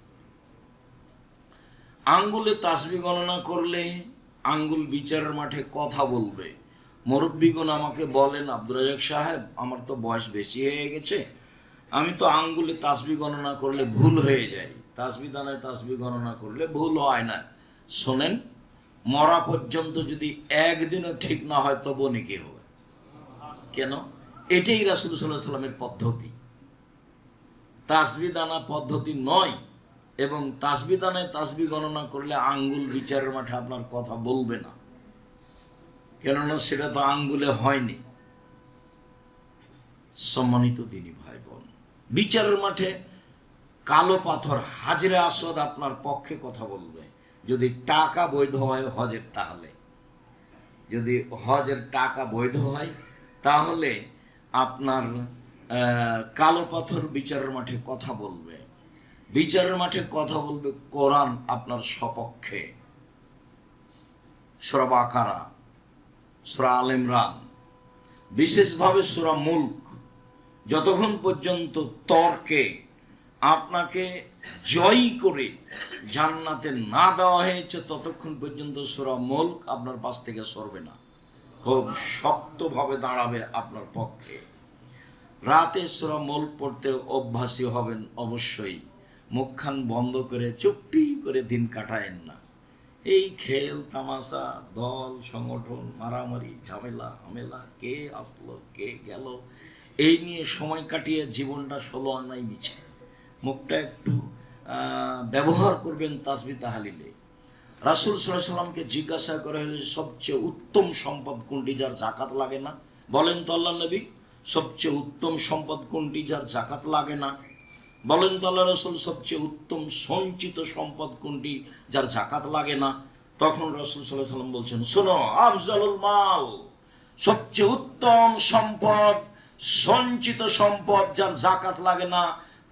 আঙ্গুলে তাসবিহ গণনা করলে আঙ্গুল বিচারের মাঠে কথা বলবে। মুরব্বীগণ আমাকে বলেন, আব্দুর রাজ্জাক সাহেব, আমার তো বয়স বেশি হয়ে গেছে, আমি তো আঙ্গুলে তাসবিহ গণনা করলে ভুল হয়ে যায়, তাসবিহ দানায় তাসবিহ গণনা করলে ভুল হয় না। শোনেন, মরা পর্যন্ত যদি একদিনও ঠিক না হয় তবুও নেকি হবে। কেন? এটাই রাসূল সাল্লাল্লাহু আলাইহি সাল্লামের পদ্ধতি, তাসবিহ দানা পদ্ধতি নয়। এবং তাসবিহ দানায় তাসবিহ গণনা করলে আঙ্গুল বিচারের মাঠে আপনার কথা বলবে না, কেননা সেটা তো আঙ্গুলে হয়নি। সম্মানিত দিনী ভাই বোন, বিচারের মাঠে কালো পাথর হাজরে আসওয়াদ আপনার পক্ষে কথা বলবে। যদি টাকা বৈধ হয় হজের, তাহলে যদি হজের টাকা বৈধ হয় তাহলে আপনার কালো পাথর বিচারের মাঠে কথা বলবে। বিচারের মাঠে কথা বলবে কোরআন আপনার সপক্ষে। সূরা বাকারা সূরা আল ইমরান, বিশেষভাবে সূরা মুলক। যতক্ষণ পর্যন্ত তর্কে আপনাকে জয়ী করে জান্নাতে না দেওয়া হয়েছে, ততক্ষণ পর্যন্ত সূরা মুলক আপনার পাশ থেকে সরবে না, খুব শক্তভাবে দাঁড়াবে আপনার পক্ষে। রাতে সূরা মুলক পড়তে অভ্যাসী হবেন অবশ্যই। মুখখান বন্ধ করে চুপটি করে দিন কাটায়েন না। এই খেল তামাশা, দল সংগঠন, মারামারি, ঝামেলা হামেলা, কে আসলো কে গেল, এই নিয়ে সময় কাটিয়ে জীবনটা ষোলো আনাই মিছে। মুখটা একটু ব্যবহার করবেন তাসবিহ তাহলিলে। রাসূল সাল্লাল্লাহু আলাইহি সাল্লামকে জিজ্ঞাসা করা হলো, সবচেয়ে উত্তম সম্পদ কোনটি যার জাকাত লাগে না? বলেন তো আল্লাহ নবী, সবচেয়ে উত্তম সম্পদ কোনটি যার জাকাত লাগে না? বলেন তো আল্লাহ রাসূল, সবচেয়ে উত্তম সঞ্চিত সম্পদ কোনটি যার জাকাত লাগে না? তখন রাসূল সাল্লাল্লাহু আলাইহি সাল্লাম বলছেন, শোনো, আফজালুল মাল, সবচেয়ে উত্তম সম্পদ, সঞ্চিত সম্পদ যার জাকাত লাগে না,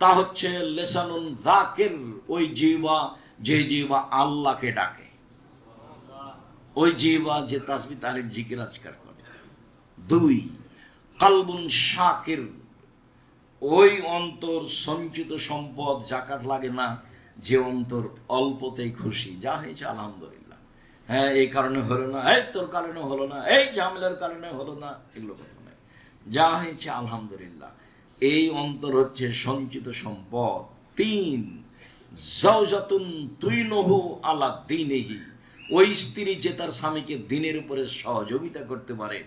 তা হচ্ছে লিসানুন যাকির, ওই জিহ্বা যে জিহ্বা আল্লাহকে ডাকে, ওই জিহ্বা যে তাসবিহ তাহলিল জিকির আজকার করে। 2, কালবুন শাকির, ওই অন্তর সঞ্চিত সম্পদ জাকাত লাগে না, যে অন্তর অল্পতেই খুশি, যা হয়েছে আলহামদুলিল্লাহ, হ্যাঁ এই কারণে হলো না, এই তোর কারণে হলো না, এই ঝামেলার কারণে হলো না, এগুলো কথা নয়, যা হয়েছে আলহামদুলিল্লাহ, এই অন্তর হচ্ছে সঞ্চিত সম্পদ। 3, জাওজাতুন তুইনহু আলা দীনিহি, ওই স্ত্রী যে তার স্বামীকে দিনের উপরে সহযোগিতা করতে পারে,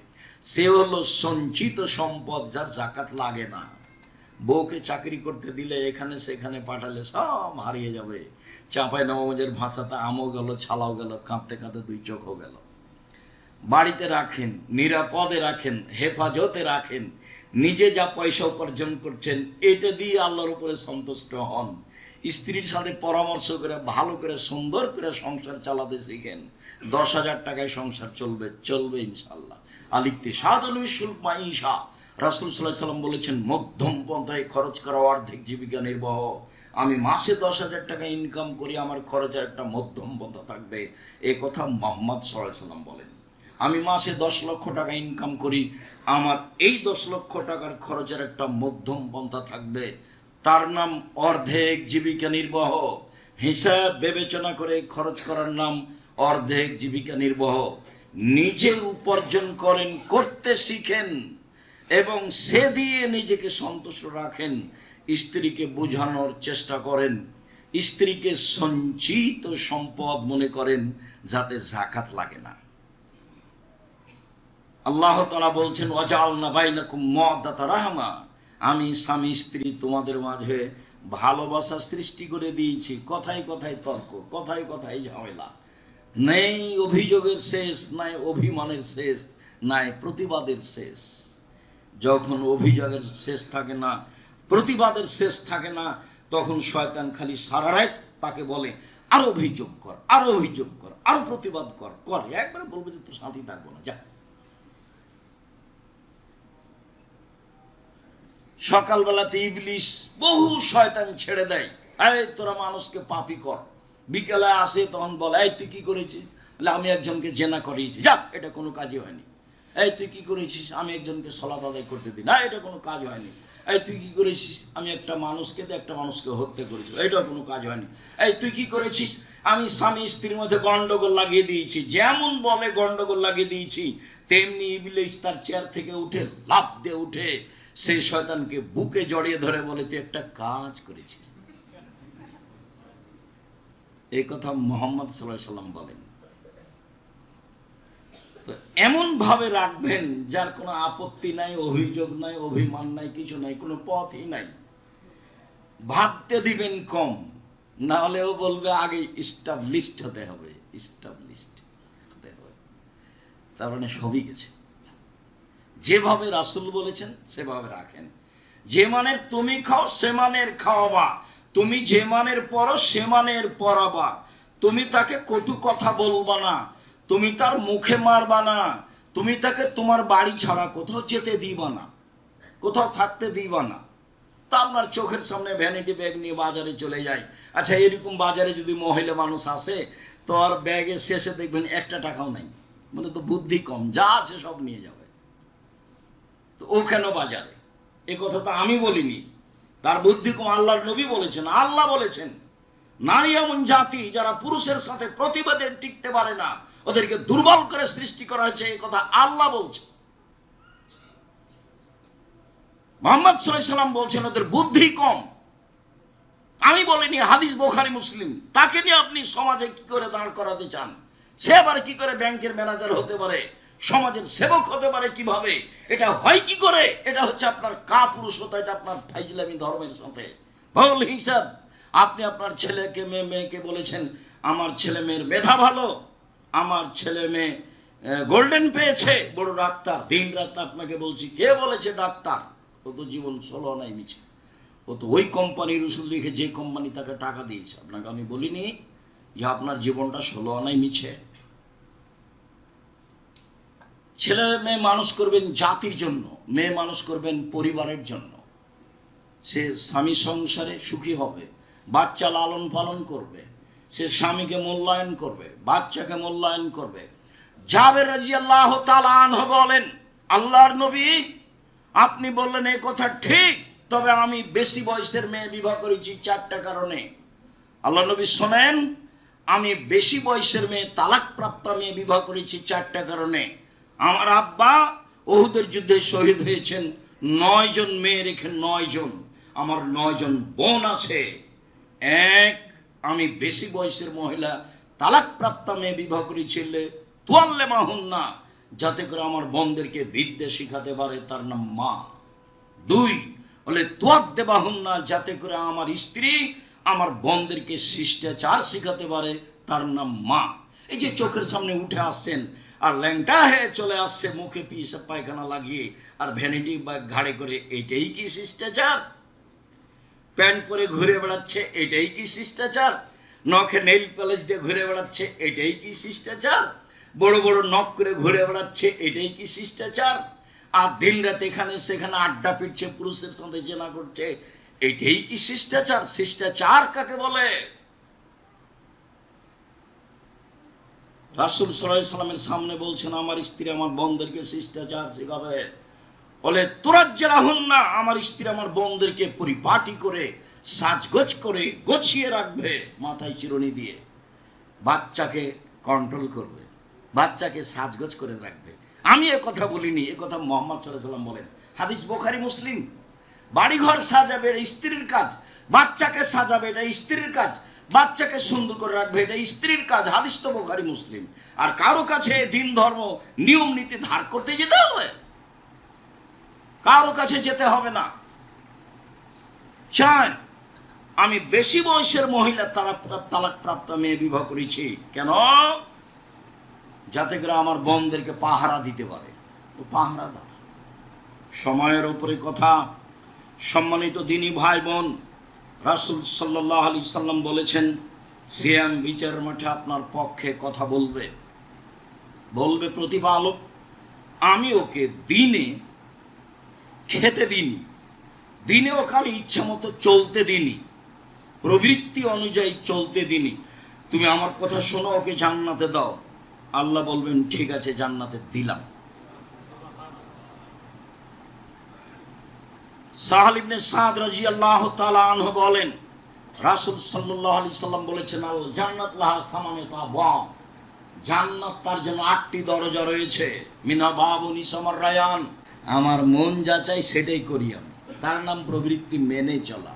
সে হলো সঞ্চিত সম্পদ যার জাকাত লাগে না। বউকে চাকরি করতে দিলে এখানে সেখানে পাঠালে সব হারিয়ে যাবে। চাঁপাইনবাবগঞ্জের ভাষাতে আমও গেল, ছালাও গেল, কাঁদতে কাঁদতে 2 চোখও গেল। বাড়িতে রাখেন, নিরাপদে রাখেন, হেফাজতে রাখেন, নিজে যা পয়সা উপার্জন করছেন এটা দিয়ে আল্লাহর উপরে সন্তুষ্ট হন। স্ত্রীর সাথে পরামর্শ করে ভালো করে সুন্দর করে সংসার চালাতে শিখেন। 10,000 টাকায় সংসার চলবে ইনশাআল্লাহ। আল-ইকতিসাদুল বিশুল মাইশা, রাসূল সাল্লাল্লাহু আলাইহি সাল্লাম বলেছেন, মধ্যম পন্থায় খরচ করা অর্ধেক জীবিকা নির্বাহ। আমি মাসে 10,000 টাকা ইনকাম করি, আমার খরচের একটা মধ্যম পন্থা থাকবে, এ কথা মুহাম্মদ সাল্লাল্লাহু আলাইহি সাল্লাম বলেন। আমি মাসে 10 লক্ষ টাকা ইনকাম করি, আমার এই 10 লক্ষ টাকার খরচের একটা মধ্যম পন্থা থাকবে, তার নাম অর্ধেক জীবিকা নির্বাহ। হিসাব বিবেচনা করে খরচ করার নাম অর্ধেক জীবিকা নির্বাহ। নিজে উপার্জন করেন, করতে শিখেন এবং সে দিয়ে নিজেকে সন্তুষ্ট রাখেন। স্ত্রীকে বোঝানোর চেষ্টা করেন, স্ত্রীকে সঞ্চিত সম্পদ মনে করেন যাতে জাকাত লাগে না। আল্লাহ তাআলা বলছেন, ওয়াজআলনা বাইনাকুম মাওয়াদ্দাতা রাহমা, আমি স্বামী স্ত্রী তোমাদের মাঝে ভালোবাসা সৃষ্টি করে দিয়েছি। কথায় কথায় তর্ক, কথায় কথায় ঝামেলা, নেই অভিযোগের শেষ, নাই অভিমানের শেষ, নাই প্রতিবাদের শেষ। যখন অভিযোগের শেষ থাকে না, প্রতিবাদের শেষ থাকে না, তখন শয়তান খালি সারা রাত তাকে বলে, আরো অভিযোগ কর, আরো অভিযোগ কর, আরো প্রতিবাদ কর, একবারে বলবে যে তোর শান্তি থাকবো না, যা। সকালবেলাতে ইবলিশ বহু শয়তান ছেড়ে দেয়, এই তোরা মানুষকে পাপী কর। বিকেলে আসে, তখন বলে, এই তুই কি করেছিস? বলে, আমি একজনকে জেনা করিয়েছি, যা, এটা কোনো কাজই হয়নি। এই তুই কি করেছিস? আমি একজনকে সালাত আদায় করতে দিই, না, এটা কোনো কাজ হয়নি। এই তুই কি করেছিস? আমি একটা মানুষকে হত্যা করেছি, এটা কোনো কাজ হয়নি। এই তুই কি করেছিস? আমি স্বামী স্ত্রীর মধ্যে গন্ডগোল লাগিয়ে দিয়েছি। যেমন বলে গন্ডগোল লাগিয়ে দিয়েছি, তেমনি ইবলিশ তার চেয়ার থেকে উঠে লাফ দিয়ে উঠে সেই শয়তানকে বুকে জড়িয়ে ধরে বলে, তুই একটা কাজ করেছিস। এই কথা মুহাম্মদ সাল্লাল্লাহু আলাইহি সাল্লাম বলেন। তো এমন ভাবে রাখবেন যার কোনো আপত্তি নাই, অভিযোগ নাই, অভিমান নাই, কিছু নাই, কোনো পথই নাই। ভাবতে দিবেন কম, না হলেও বলবে আগে ইস্টাবলিশড হতে হবে, ইস্টাবলিশড হতে হবে। তার মানে সবই গেছে। যেভাবে রাসূল বলেছেন সেভাবে রাখেন। যে মানের তুমি খাও সে মানের খাওয়াবা, তুমি যে মানের পড়ো সে মানের পড়াবা। তুমি তাকে কটু কথা বলবা না, তুমি তার মুখে মারবা না, তুমি তাকে তোমার বাড়ি ছাড়া কোথাও যেতে দিবা না, কোথাও থাকতে দিবা না। তা আপনার চোখের সামনে ভ্যানিটি ব্যাগ নিয়ে বাজারে চলে যায়। আচ্ছা, এরকম বাজারে যদি মহিলা মানুষ আসে তো আর ব্যাগের শেষে দেখবেন 1 টাকাও নাই, মানে তো বুদ্ধি কম, যা আছে সব নিয়ে যাবে। তো ও কেন বাজারে? এ কথা তো আমি বলিনি, তার বুদ্ধি কম আল্লাহর নবী বলেছেন। আল্লাহ বলেছেন নারী এমন জাতি যারা পুরুষের সাথে প্রতিবাদে টিকতে পারে না, ওদেরকে দুর্বল করে সৃষ্টি করা হয়েছে, এই কথা আল্লাহ বলছে। মুহাম্মদ সাল্লাল্লাহু আলাইহি ওয়াসাল্লাম বলছেন ওদের বুদ্ধি কম। আমি বলিনি, হাদিস বুখারী মুসলিম। তাকে নিয়ে আপনি সমাজে কি করে দাঁড় করাতে চান? সে আবার কি করে ব্যাংকের ম্যানেজার হতে পারে, সমাজের সেবক হতে পারে কিভাবে? এটা হয় কি করে? এটা হচ্ছে আপনার কাপুরুষতা, এটা আপনার ফাইজলামি ধর্মের সাথে ভুল হিসাব। আপনি আপনার ছেলেকে মেয়েকে বলেছেন আমার ছেলে মেয়ের মেধা ভালো, আমার ছেলে মেয়ে গোল্ডেন পেয়েছে, বড় ডাক্তার। দিন রাত আপনাকে বলছি, কে বলেছে ডাক্তার? ও তো জীবন 16 আনাই মিছে। ও তো ওই কোম্পানির উসুল লিখে যে কোম্পানি তাকে টাকা দিয়েছে। আপনাকে আমি বলিনি যে আপনার জীবনটা 16 আনাই মিছে। ছেলে মেয়ে মানুষ করবেন জাতির জন্য, মেয়ে মানুষ করবেন পরিবারের জন্য। সে স্বামী সংসারে সুখী হবে, বাচ্চা লালন পালন করবে, সে স্বামীকে মূল্যায়ন করবে, বাচ্চাকে মূল্যায়ন করবে। জাবের রাদিয়াল্লাহু তাআলা আনহু বলেন, আল্লাহর নবী আপনি বললেন এই কথা ঠিক, তবে আমি বেশি বয়সের মেয়ে বিবাহ করেছি 4টা কারণে। আল্লাহ নবী শোনেন, আমি বেশি বয়সের মেয়ে তালাকপ্রাপ্ত মেয়ে বিবাহ করেছি 4টা কারণে। আমার আব্বা উহুদের যুদ্ধে শহীদ হয়েছেন, 9 জন মেয়ে রেখে 9 জন। আমার 9 জন বোন আছে। আমি বেশি বয়সের মহিলা তালাকপ্রাপ্ত মেয়ে বিবাহ করেছিলে তোয়াল্লে মাহুন্না, যাতে করে আমার বোনদেরকে বিদ্যা শিখাতে পারে, তার নাম মা। 2 বলে তোয়াদ্দে বাহুন্না, যাতে করে আমার স্ত্রী আমার বোনদেরকে শিষ্টাচার শিখাতে পারে, তার নাম মা। এই যে চোখের সামনে উঠে আসছেন আর ল্যাংটা হয়ে চলে আসছে, মুখে পিসা পায়খানা লাগিয়ে আর ভ্যানিটি ব্যাগ ঘাড়ে করে, এটাই কি শিষ্টাচার? প্যান্ট পরে ঘুরে বেড়াচ্ছে, এটাই কি শিষ্টাচার? নখে নেইল পালিশ দিয়ে ঘুরে বেড়াচ্ছে, এটাই কি শিষ্টাচার? বড় বড় নখ করে ঘুরে বেড়াচ্ছে, এটাই কি শিষ্টাচার? আর দিন রাত এখানে সেখানে আড্ডা পিটছে, পুরুষের সাথে জেনা করছে, এটাই কি শিষ্টাচার? শিষ্টাচার কাকে বলে? রাসূল সাল্লাল্লাহু আলাইহি ওয়াসাল্লামের সামনে বলছেন আমার স্ত্রী আমার বোনদেরকে শিষ্টাচার শেখাবে। বলে তুরাজ্জালাহুন্না, আমার স্ত্রী আমার বোনদেরকে পরিপাটি করে সাজগোজ করে গোছিয়ে রাখবে, মাথায় চিরুনি দিয়ে বাচ্চাকে কন্ট্রোল করবে, বাচ্চাকে সাজগোজ করে রাখবে। আমি এ কথা বলিনি, এ কথা মুহাম্মদ সাল্লাল্লাহু আলাইহি ওয়াসাল্লাম বলেন। হাদিস বুখারী মুসলিম। বাড়িঘর সাজাবে এটা স্ত্রীর কাজ, বাচ্চাকে সাজাবে এটা স্ত্রীর কাজ, বাচ্চাকে সুন্দর করে রাখবে এটা স্ত্রীর কাজ। হাদিস তো বুখারী মুসলিম। আর কারো কাছে দিন ধর্ম নিয়ম নীতি ধার করতে যেতে হবে? কারো কাছে যেতে হবে না। 4 আমি বেশি বয়সের মহিলা তালাকপ্রাপ্ত মেয়ে বিবাহ করেছি। কেন? যাতে করে আমার বোনদেরকে পাহারা দিতে পারে। ও পাহারাদার। সময়ের উপরে কথা। সম্মানিত দিনী ভাই বোন, রাসূল সাল্লাল্লাহু আলাইহি সাল্লাম বলেছেন সিয়াম বিচার মাঠে আপনার পক্ষে কথা বলবে, বলবে প্রতিপালক আমি ওকে দিনে খেতে দিনি, দিনে ওকে আমি ইচ্ছা মতো চলতে দিনি, প্রবৃত্তি অনুযায়ী চলতে দিনি, তুমি আমার কথা শোনো, ওকে জান্নাতে দাও। আল্লাহ বলবেন ঠিক আছে, জান্নাতে দিলাম। সাহাল ইবনে সাদ রাদিয়াল্লাহু তাআলা আনহু বলেন রাসূল সাল্লাল্লাহু আলাইহি সাল্লাম বলেছেন আল জান্নাত লাহা সামানিয়াতু আবওয়াব, জান্নাত তার জন্য 8টি দরজা রয়েছে। মিনা বাবুন ইসমার রায়ান, আমার মন যা চাই সেটাই করি আমি, তার নাম প্রবৃত্তি মেনে চলা।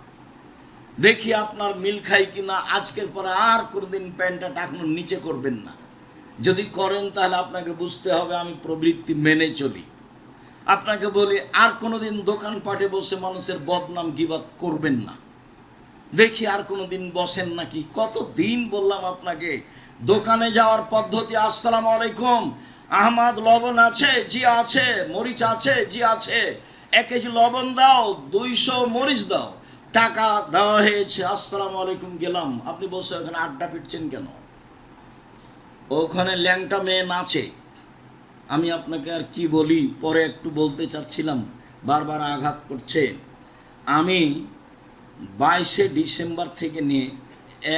দেখি আপনার মিল খাই কিনা। আজকের পরে আর কোনদিন প্যান্টটা টাকানোর নিচে করবেন না। যদি করেন তাহলে আপনাকে বুঝতে হবে আমি প্রবৃত্তি মেনে চলি। আপনাকে বলি আর কোনোদিন দোকানপাটে বসে মানুষের বদনাম গীবত করবেন না। দেখি আর কোনোদিন বসেন নাকি। কতদিন বললাম আপনাকে দোকানে যাওয়ার পদ্ধতি, আসসালামু আলাইকুম, আহমদ লবণ আছে? জি আছে। মরিচ আছে? জি আছে। 1 কেজি লবণ দাও, 200 মরিচ দাও। টাকা দেওয়া হয়েছে, আসসালামু আলাইকুম, গেলাম। আপনি বসে ওখানে আড্ডা পিটছেন কেন? ওখানে ল্যাংটা মেয়ে নাচে। আমি আপনাকে আর কি বলি, পরে একটু বলতে চাচ্ছিলাম, বারবার আঘাত করছে। আমি 22শে ডিসেম্বর থেকে নিয়ে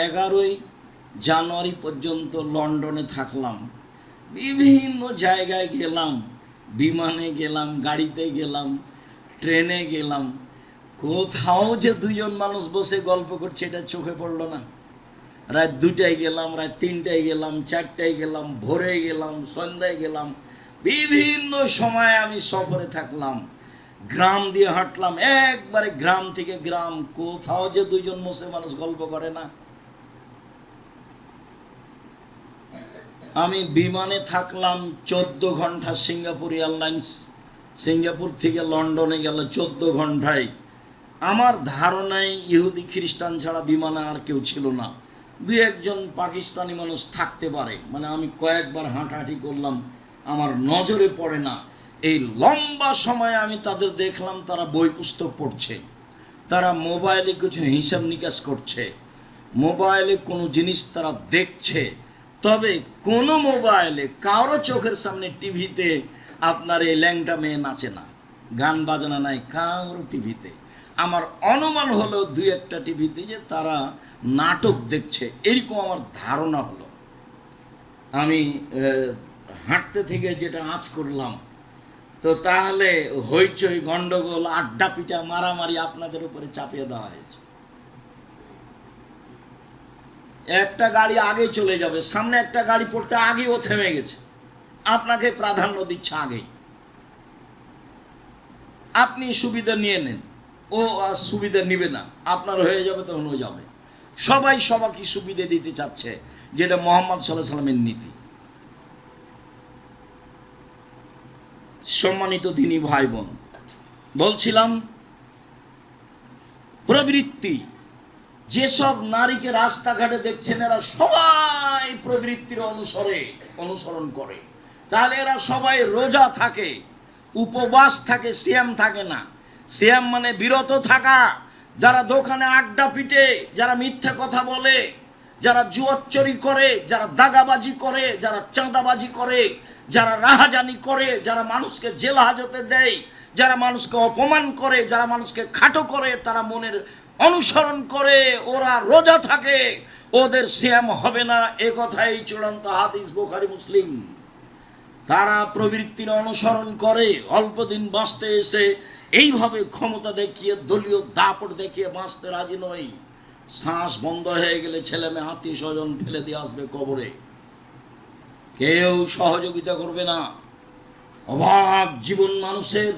11ই জানুয়ারি পর্যন্ত লন্ডনে থাকলাম। বিভিন্ন জায়গায় গেলাম, বিমানে গেলাম, গাড়িতে গেলাম, ট্রেনে গেলাম, কোথাও যে দুজন মানুষ বসে গল্প করছে এটা চোখে পড়লো না। রাত 2টায় গেলাম, রাত 3টায় গেলাম, 4টায় গেলাম, ভোরে গেলাম, সন্ধ্যায় গেলাম, বিভিন্ন সময় আমি সফরে থাকলাম, গ্রাম দিয়ে হাঁটলাম, একবারে গ্রাম থেকে গ্রাম, কোথাও যে দুজন বসে মানুষ গল্প করে না। আমি বিমানে থাকলাম 14 ঘন্টা, সিঙ্গাপুর এয়ারলাইন্স, সিঙ্গাপুর থেকে লন্ডনে গেল 14 ঘন্টায়। আমার ধারণায় ইহুদি খ্রিস্টান ছাড়া বিমানে আর কেউ ছিল না, 2-1জন পাকিস্তানি মানুষ থাকতে পারে। মানে আমি কয়েকবার হাঁটাহাঁটি করলাম, আমার নজরে পড়ে না। এই লম্বা সময় আমি তাদের দেখলাম তারা বই পুস্তক পড়ছে, তারা মোবাইলে কিছু হিসাব নিকাশ করছে, মোবাইলে কোনো জিনিস তারা দেখছে। তবে কোনো মোবাইলে কারো চোখের সামনে টিভিতে আপনার এই ল্যাংটা মেয়ে নাচে না, গান বাজনা নাই কারো টিভিতে। আমার অনুমান হলো 2-1টা টিভিতে যে তারা নাটক দেখছে, এরকম আমার ধারণা হলো। আমি হাঁটতে থেকে যেটা আঁচ করলাম, তো তাহলে হইচই, গন্ডগোল, আড্ডা পিটা, মারামারি আপনাদের উপরে চাপিয়ে দেওয়া হয়েছে। একটা গাড়ি আগে চলে যাবে, সামনে একটা গাড়ি পড়তে আগে ও থেমে গেছে, আপনাকে প্রাধান্য দিচ্ছে আগেই। আপনি সুবিধা নিয়ে নেন, ও আর সুবিধা নিবে না, আপনার হয়ে যাবে তখন ও যাবে। সবাই সবাইকে সুবিধা দিতে চাচ্ছে, যেটা মুহাম্মদ সাল্লাল্লাহু আলাইহি সাল্লামের নীতি। সম্মানিত দিনী ভাই বোন, বলছিলাম প্রবৃত্তি, যেসব নারীকে রাস্তাঘাটে দেখছেন এরা সবাই প্রবৃত্তির অনুসরণ করে। তাহলে এরা সবাই রোজা থাকে, উপবাস থাকে, সিয়াম থাকে না। সিয়াম মানে বিরত থাকা। যারা দোকানে আড্ডা পিটে, যারা মিথ্যা কথা বলে, যারা জুয়াচুরি করে, যারা দাগাবাজি করে, যারা চাঁদাবাজি করে, যারা রাহাজানি করে, যারা মানুষকে জেল হাজতে দেয়, যারা মানুষকে অপমান করে, যারা মানুষকে খাটো করে, তারা মনের অনুসরণ করে, ওরা রোজা থাকে, ওদের সিয়াম হবে না, এ কথাই চূড়ান্ত হাদিস, বুখারী মুসলিম। তারা প্রবৃত্তির অনুসরণ করে, অল্প দিন বাঁচতে এসে এইভাবে ক্ষমতা দেখিয়ে, দলীয় দাপট দেখিয়ে বাঁচতে রাজি নয়। শ্বাস বন্ধ হয়ে গেলে ছেলে মেয়ে আত্মীয় স্বজন ফেলে দিয়ে আসবে কবরে, কেউ সহযোগিতা করবে না। অবাক জীবন মানুষের,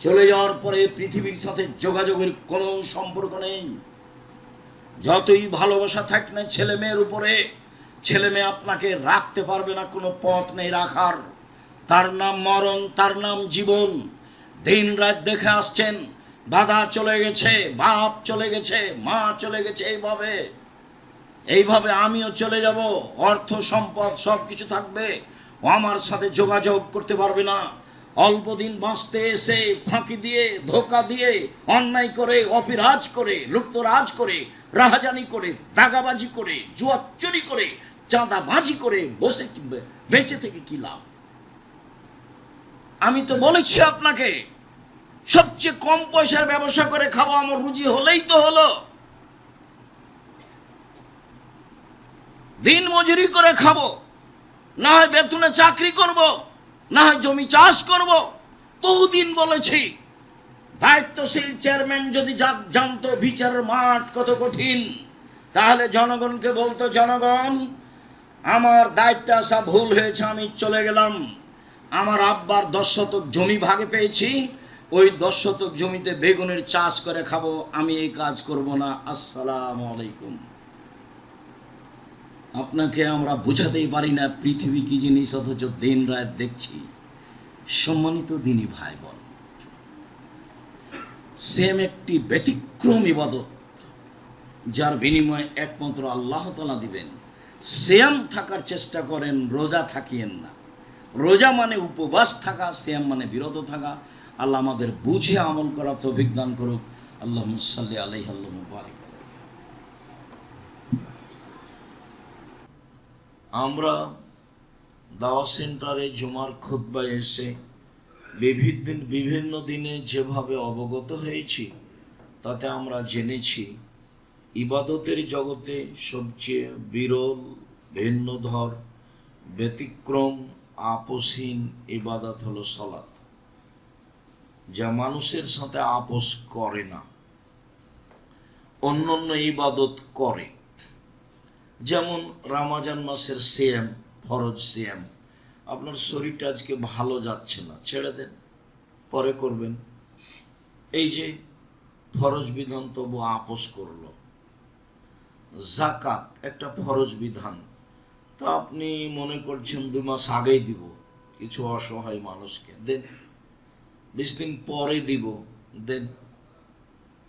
চলে যাওয়ার পরে পৃথিবীর সাথে যোগাযোগের কোনো সম্পর্ক নেই। যতই ভালোবাসা থাক না ছেলে মেয়ের উপরে, ছেলে মেয়ে আপনাকে রাখতে পারবে না, কোনো পথ নেই রাখার। তার নাম মরণ, তার নাম জীবন। দিন রাত দেখে আসছেন, দাদা চলে গেছে, বাপ চলে গেছে, মা চলে গেছে, এইভাবে আমিও চলে যাব। অর্থ সম্পদ সব কিছু থাকবে, ও আমার সাথে যোগাযোগ করতে পারবে না। অল্প দিন বাঁচতে এসে ফাঁকি দিয়ে, ধোকা দিয়ে, অন্যায় করে, অপিরাজ করে, লুপ্তরাজ করে, রাহাজানি করে, দাগাবাজি করে, জুয়াচুরি করে, চাঁদাবাজি করে বসে বেঁচে থেকে কি লাভ? আমি তো বলেছি আপনাকে, সবচেয়ে কম পয়সার ব্যবসা করে খাবো, আমার রুজি হলেই তো হলো। দিন মজুরি করে খাবো, না হয় বেতনে চাকরি করব, না হয় জমি চাষ করব। বহুদিন বলেছি, দায়িত্বশীল চেয়ারম্যান যদি জানতো বিচারের মাঠ কত কঠিন, তাহলে জনগণকে বলতো, জনগণ আমার দায়িত্বে আসা ভুল হয়েছে, আমি চলে গেলাম। আমার আব্বার 10 শতক জমি ভাগে পেয়েছি, ওই 10 শতক জমিতে বেগুনের চাষ করে খাবো, আমি এই কাজ করব না। আসসালামু আলাইকুম। আপনাকে আমরা বোঝাতেই পারি না পৃথিবী কি জিনিস, অথচ দিন রাত দেখছি। সম্মানিত দিনী ভাই বোন, সেম একটি ব্যতিক্রম ইবাদত, যার বিনিময়ে একমাত্র আল্লাহ তাআলা দিবেন। সিয়াম থাকার চেষ্টা করেন, রোজা থাকিয়েন না। রোজা মানে উপবাস থাকা, সিয়াম মানে বিরত থাকা। আল্লাহ আমাদের বুঝে আমল করার তৌফিক দান করুক। আল্লাহুম্মা সাল্লি আলাইহি আল্লাহুম্মা বারিক। আমরা দাওয়াত সেন্টারে জুমার খুতবায় এসে বিভিন্ন দিনে যেভাবে অবগত হয়েছি, তাতে আমরা জেনেছি ইবাদতের জগতে সবচেয়ে বিরল, ভিন্নধর, ব্যতিক্রম আপোষহীন ইবাদত হলো সালাত, যা মানুষের সাথে আপোষ করে না, অন্যান্য ইবাদত করে। যেমন রমজান মাসের সিয়াম, ফরজ সিয়াম। আপনার শরীরটা আজকে ভালো যাচ্ছে না, ছেড়ে দেন, পরে করবেন। এই যে ফরজ বিধান তবু আপোষ করলো। যাকাত একটা ফরজ বিধান, তো আপনি মনে করছেন 2 মাস আগেই দিব, কিছু অসহায় মানুষকে দেন, 20 দিন পরে দিব, দেন,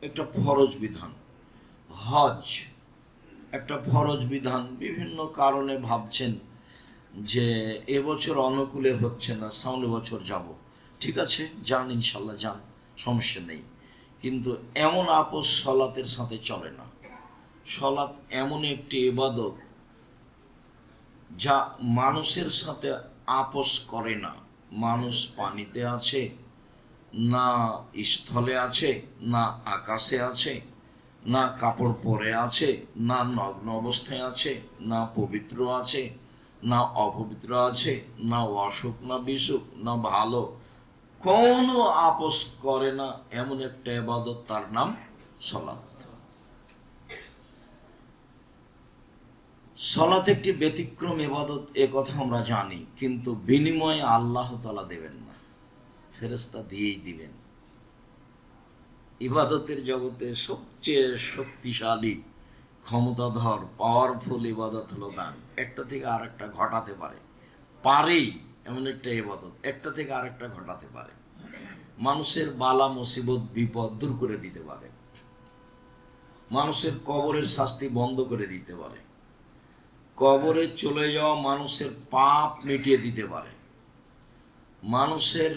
একটা ফরজ বিধান। হজ একটা ফরজ বিধান। বিভিন্ন কারণে ভাবছেন যে এবছর অনুকূলে হচ্ছে না, সামনের বছর যাব, ঠিক আছে যান, ইনশাল্লাহ যান, সমস্যা নেই। কিন্তু এমন আপোষ সালাতের সাথে চলে না। সালাত এমন একটি ইবাদত যা মানুষের সাথে আপোষ করে না। মানুষ পানিতে আছে, না স্থলে আছে, না আকাশে আছে, না কাপড় পরে আছে, না নগ্ন অবস্থায় আছে, না পবিত্র আছে, না অপবিত্র আছে, না অসুখ না বিসুখ, না ভালো, কোনো আপোষ করে না। এমন একটা ইবাদত, তার নাম সালাত। সালাত একটি ব্যতিক্রম ইবাদত, এ কথা আমরা জানি, কিন্তু বিনিময়ে আল্লাহ তাআলা দেবেন না, ফেরেশতা দিয়েই দিবেন। ইবাদতের জগতে সবচেয়ে শক্তিশালী, ক্ষমতাধর, পাওয়ারফুল ইবাদত হলো দান। একটা থেকে আরেকটা ঘটাতে পারেই এমন একটা ইবাদত, একটা থেকে আরেকটা ঘটাতে পারে। মানুষের বালা মুসিবত বিপদ দূর করে দিতে পারে, মানুষের কবরের শাস্তি বন্ধ করে দিতে পারে, কবরে চলে যাওয়া মানুষের পাপ মিটিয়ে দিতে পারে, মানুষের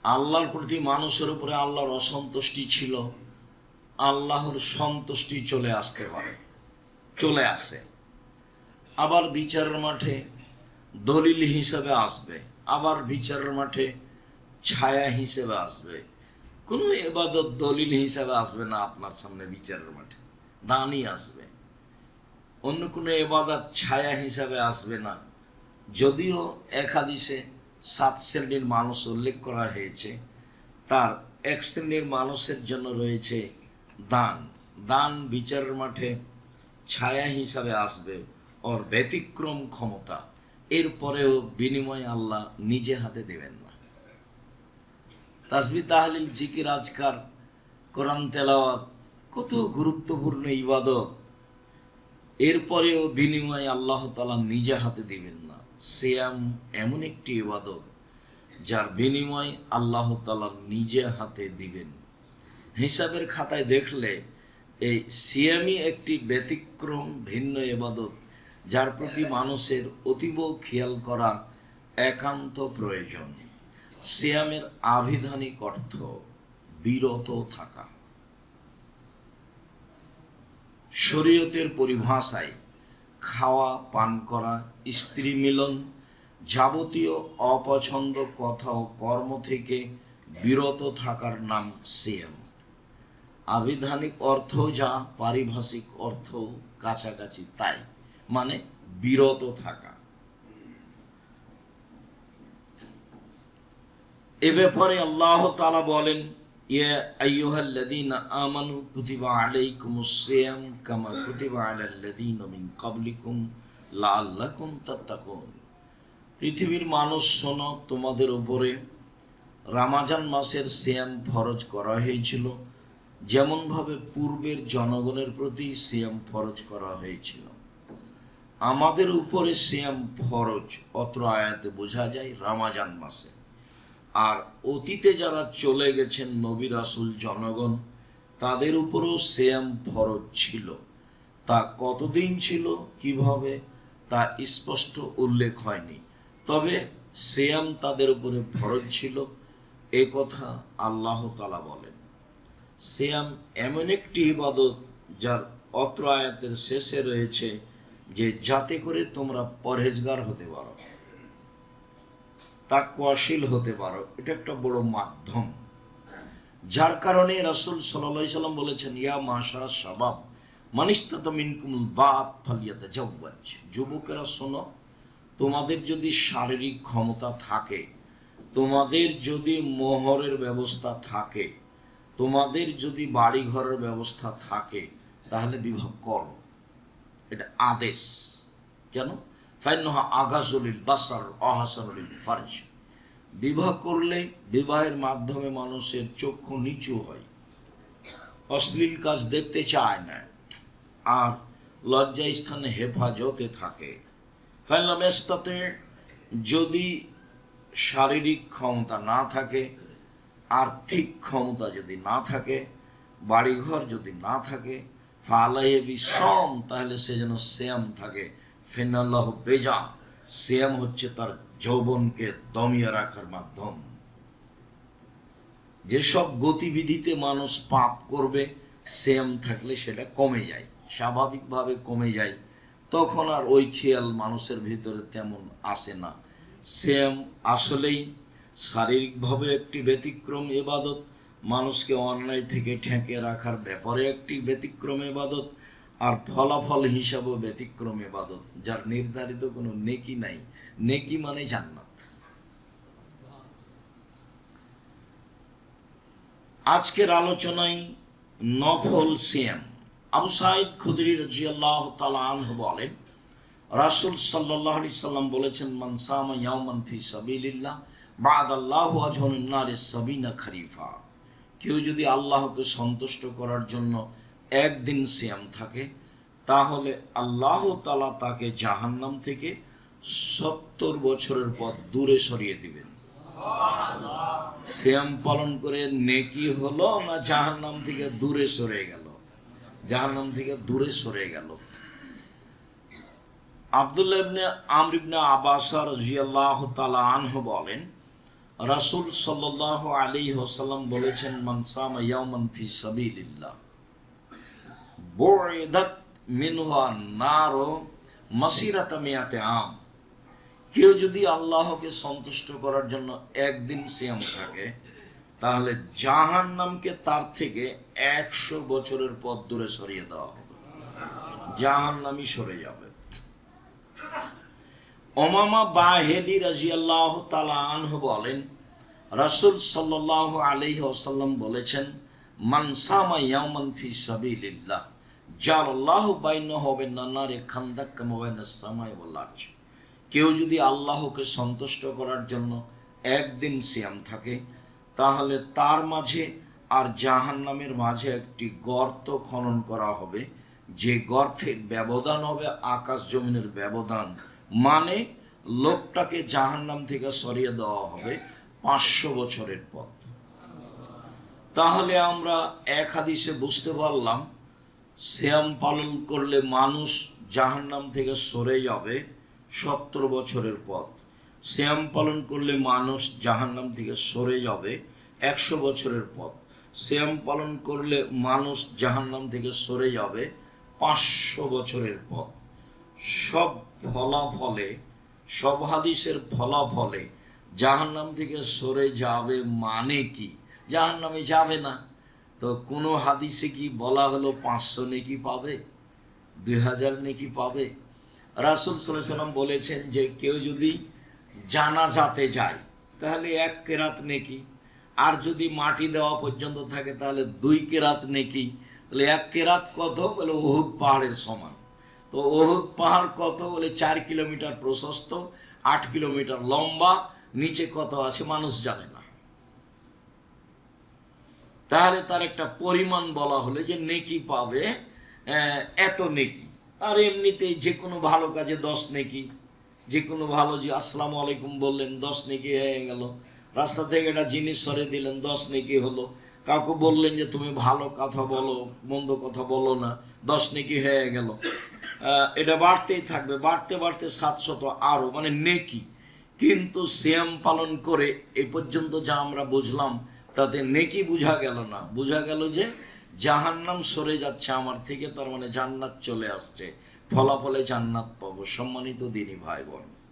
আল্লাহর প্রতি, মানুষের উপরে আল্লাহর অসন্তুষ্টি ছিল, আল্লাহর সন্তুষ্টি চলে আসতে পারে, চলে আসে। আবার বিচারের মাঠে দলিল হিসেবে আসবে, আবার বিচারের মাঠে ছায়া হিসেবে আসবে। কোনো ইবাদত দলিল হিসেবে আসবে না আপনার সামনে বিচারের মাঠে, দানই আসবে। অন্য কোনো ইবাদত ছায়া হিসাবে আসবে না। যদিও এক হাদিসে 7 শ্রেণীর মানুষ উল্লেখ করা হয়েছে, তার এক শ্রেণীর মানুষের জন্য রয়েছে দান। দান বিচারের মাঠে ছায়া হিসাবে আসবে, ওর ব্যতিক্রম ক্ষমতা। এরপরেও বিনিময় আল্লাহ নিজে হাতে দেবেন না। তাসবিহ, তাহলিল, জিকির, আজকার, কোরআন তেলাওয়াত কত গুরুত্বপূর্ণ ইবাদত, এরপরেও বিনিময় আল্লাহ তাআলা নিজে হাতে দিবেন না। সিয়াম এমন একটি ইবাদত যার বিনিময় আল্লাহ তাআলা নিজে হাতে দিবেন। হিসাবের খাতায় দেখলে এই সিয়ামই একটি ব্যতিক্রম, ভিন্ন ইবাদত, যার প্রতি মানুষের অতীব খেয়াল করা একান্ত প্রয়োজন। সিয়ামের আবিধানিক অর্থ বিরত থাকা। শরীয়তের পরিভাষায় খাওয়া, পান করা, স্ত্রী মিলন, যাবতীয় অপছন্দ কথা ও কর্ম থেকে বিরত থাকার নাম সিয়াম। আবিধানিক অর্থ যা, পারিভাষিক অর্থ কাছাকাছি তাই, মানে বিরত থাকা। এ ব্যাপারে আল্লাহ তাআলা বলেন, ইয়া আইয়ুহাল্লাযীনা আমানু কুতিবা আলাইকুমুস সিয়াম কামা কুতিবা আলাল্লাযীনা মিন ক্বাবলিকুম লাআল্লাকুম তাত্তাকুন। পৃথিবীর মানুষ শোনো, তোমাদের উপরে রমজান মাসের সিয়াম ফরজ করা হয়েছিল, যেমন ভাবে পূর্বের জনগণের প্রতি সিয়াম ফরজ করা হয়েছিল। আমাদের উপরে সিয়াম ফরজ, অত্র আয়াতে বোঝা যায় রমজান মাসে। আর অতীতে যারা চলে গেছেন নবী রাসূল, জনগণ, তাদের উপরও সিয়াম ফরজ ছিল। তা কতদিন ছিল, কিভাবে, তা স্পষ্ট উল্লেখ হয়নি, তবে সিয়াম তাদের উপরে ফরজ ছিল, এ কথা আল্লাহ তাআলা বলেন। সিয়াম এমন একটি ইবাদত যার অত্র আয়াতের শেষে রয়েছে যে যাতে করে তোমরা পরহেজগার হতে পারো, তাকওয়াশীল হতে পারো। এটা একটা বড় মাধ্যম, যার কারণে রাসূল সাল্লাল্লাহু আলাইহি সাল্লাম বলেছেন, ইয়া মাশারাস শাবাব মানিস্তাতা মিনকুমুল বাত ফালিয়াতাজাওয়াজ। যুবকেরা শোনো, তোমাদের যদি শারীরিক ক্ষমতা থাকে, তোমাদের যদি মোহরের ব্যবস্থা থাকে, তোমাদের যদি বাড়ি ঘরের ব্যবস্থা থাকে, তাহলে বিবাহ করো। এটা আদেশ। কেন? ফাইন্নাহা আগাজুলিল বাসার আহসানুলিল ফারজ। বিবাহ করলে বিবাহের মাধ্যমে মানুষের চক্ষু নিচু হয়, অশ্লীল কাজ দেখতে চায় না, আর লজ্জা স্থানে হেফাজতে থাকে। ফাইলামেস্তাতে, যদি শারীরিক ক্ষমতা না থাকে, আর্থিক ক্ষমতা যদি না থাকে, বাড়িঘর যদি না থাকে, ফালাইহি বিসম, তাহলে সে যেন সিয়াম থাকে। ফিনাল্লাহু বেজা, সিয়াম হচ্ছে তার যৌবনকে দমিয়ে রাখার মাধ্যম। যেসব গতিবিধিতে মানুষ পাপ করবে, সিয়াম থাকলে সেটা কমে যায়, স্বাভাবিকভাবে কমে যায়, তখন আর ওই খেয়াল মানুষের ভিতরে তেমন আসে না। সিয়াম আসলেই শারীরিকভাবে একটি ব্যতিক্রম ইবাদত, মানুষকে অন্যায় থেকে ঠেকে রাখার ব্যাপারে একটি ব্যতিক্রম ইবাদত, আর ফলাফল হিসাবে ব্যতিক্রম ইবাদত, যার নির্ধারিত কোনো নেকি নাই। নেকি মানে জান্নাত। আজকের আলোচনায় নফল সিয়াম। আবু সাঈদ খুদরি রাদিয়াল্লাহু তাআলা আনহু বলেন, রাসূল সাল্লাল্লাহু আলাইহি সাল্লাম বলেছেন, মান সামা ইয়াওমান ফি সাবিলিল্লাহ বা'দাল্লাহু আজহুন নারিস সাবিনা খরিফা। কেউ যদি আল্লাহকে সন্তুষ্ট করার জন্য একদিন সিয়াম থাকে, তাহলে আল্লাহ তাআলা তাকে জাহান্নাম থেকে 70 বছরের পথ দূরে সরিয়ে দিবেন। সিয়াম পালন করে নেকি হলো না জাহান্নাম থেকে দূরে সরে গেল? জাহান্নাম থেকে দূরে সরে গেল। আব্দুল্লাহ ইবনে আমর ইবনে আব্বাস রাদিয়াল্লাহু তাআলা আনহু বলেন, রাসূল সাল্লাল্লাহু আলাইহি ওয়াসাল্লাম বলেছেন, মান সামা ইয়াওমান ফি সাবিলিল্লাহ বুইদাত মিনহা নারু মাসিরাতা মিয়াতে আম। কেউ যদি আল্লাহকে সন্তুষ্ট করার জন্য একদিন সিয়াম থাকে, তাহলে জাহান্নামকে তার থেকে 100 বছরের পথ দূরে সরিয়ে দেওয়া হবে, জাহান্নামই সরে যাবে। উমামা বাহিলি রাদিয়াল্লাহু তাআলা আনহু বলেন, রাসূল সাল্লাল্লাহু আলাইহি ওয়াসাল্লাম বলেছেন, মান সামা ইয়াওমান ফি সাবিলিল্লাহ জাআলাল্লাহু বাইনাহু ওয়া বাইনান নারি খান্দাক কামা বাইনাস সামাই ওয়াল আরজ। কেউ যদি আল্লাহকে সন্তুষ্ট করার জন্য একদিন সিয়াম থাকে, তাহলে তার মাঝে আর জাহান্নামের মাঝে একটি গর্ত খনন করা হবে, যে গর্তের ব্যবধান হবে আকাশ জমিনের ব্যবধান। মানে লোকটাকে জাহান্নাম থেকে সরিয়ে দেওয়া হবে 500 বছরের পথ। তাহলে আমরা এক হাদিসে বুঝতে পারলাম, সিয়াম পালন করলে মানুষ জাহান্নাম থেকে সরে যাবে 70 বছরের পথ। সিয়াম পালন করলে মানুষ জাহান্নাম থেকে সরে যাবে 100 বছরের পথ। সিয়াম পালন করলে মানুষ জাহান্নাম থেকে সরে যাবে 500 বছরের পথ। সব ফলাফলে, সব হাদিসের ফলাফলে জাহান্নাম থেকে সরে যাবে মানে কি? জাহান্নামে যাবে না। তো কোনো হাদিসে কি বলা হলো 500 নেকি পাবে, 2000 নেকি পাবে? রাসূল সাল্লাল্লাহু আলাইহি ওয়াসাল্লাম বলেছেন যে কেউ যদি জানাজাতে যায়, তাহলে 1 কেরাত নেকি, আর যদি মাটি দেওয়া পর্যন্ত থাকে তাহলে 2 কেরাত নেকি। তাহলে 1 কেরাত কত? বলে উহুদ পাহাড়ের সমান। তো উহুদ পাহাড় কত? বলে 4 কিলোমিটার প্রশস্ত, 8 কিলোমিটার লম্বা, নিচে কত আছে মানুষ জানে না। তাহলে তার একটা পরিমাণ বলা হলে যে নেকি পাবে এত নেকি। আর এমনিতে যে কোনো ভালো কাজে 10 নেকি, যে কোনো ভালো, যে আসসালামু আলাইকুম বললেন 10 নেকি হয়ে গেল, রাস্তা থেকে একটা জিনিস সরে দিলেন 10 নেকি হলো, কাউকে বললেন যে তুমি ভালো কথা বলো, মন্দ কথা বলো না, 10 নেকি হয়ে গেল। এটা বাড়তেই থাকবে, বাড়তে বাড়তে 700 আরো, মানে নেকি। কিন্তু সিয়াম পালন করে এই পর্যন্ত যা আমরা বুঝলাম, তাতে নেকি বোঝা গেল না, বোঝা গেল যে জাহান্নাম সরে যাচ্ছে আমার থেকে, তার মানে জান্নাত চলে আসছে, ফলাফলে জান্নাত পাবো। সম্মানিত দিনী ভাই বোন,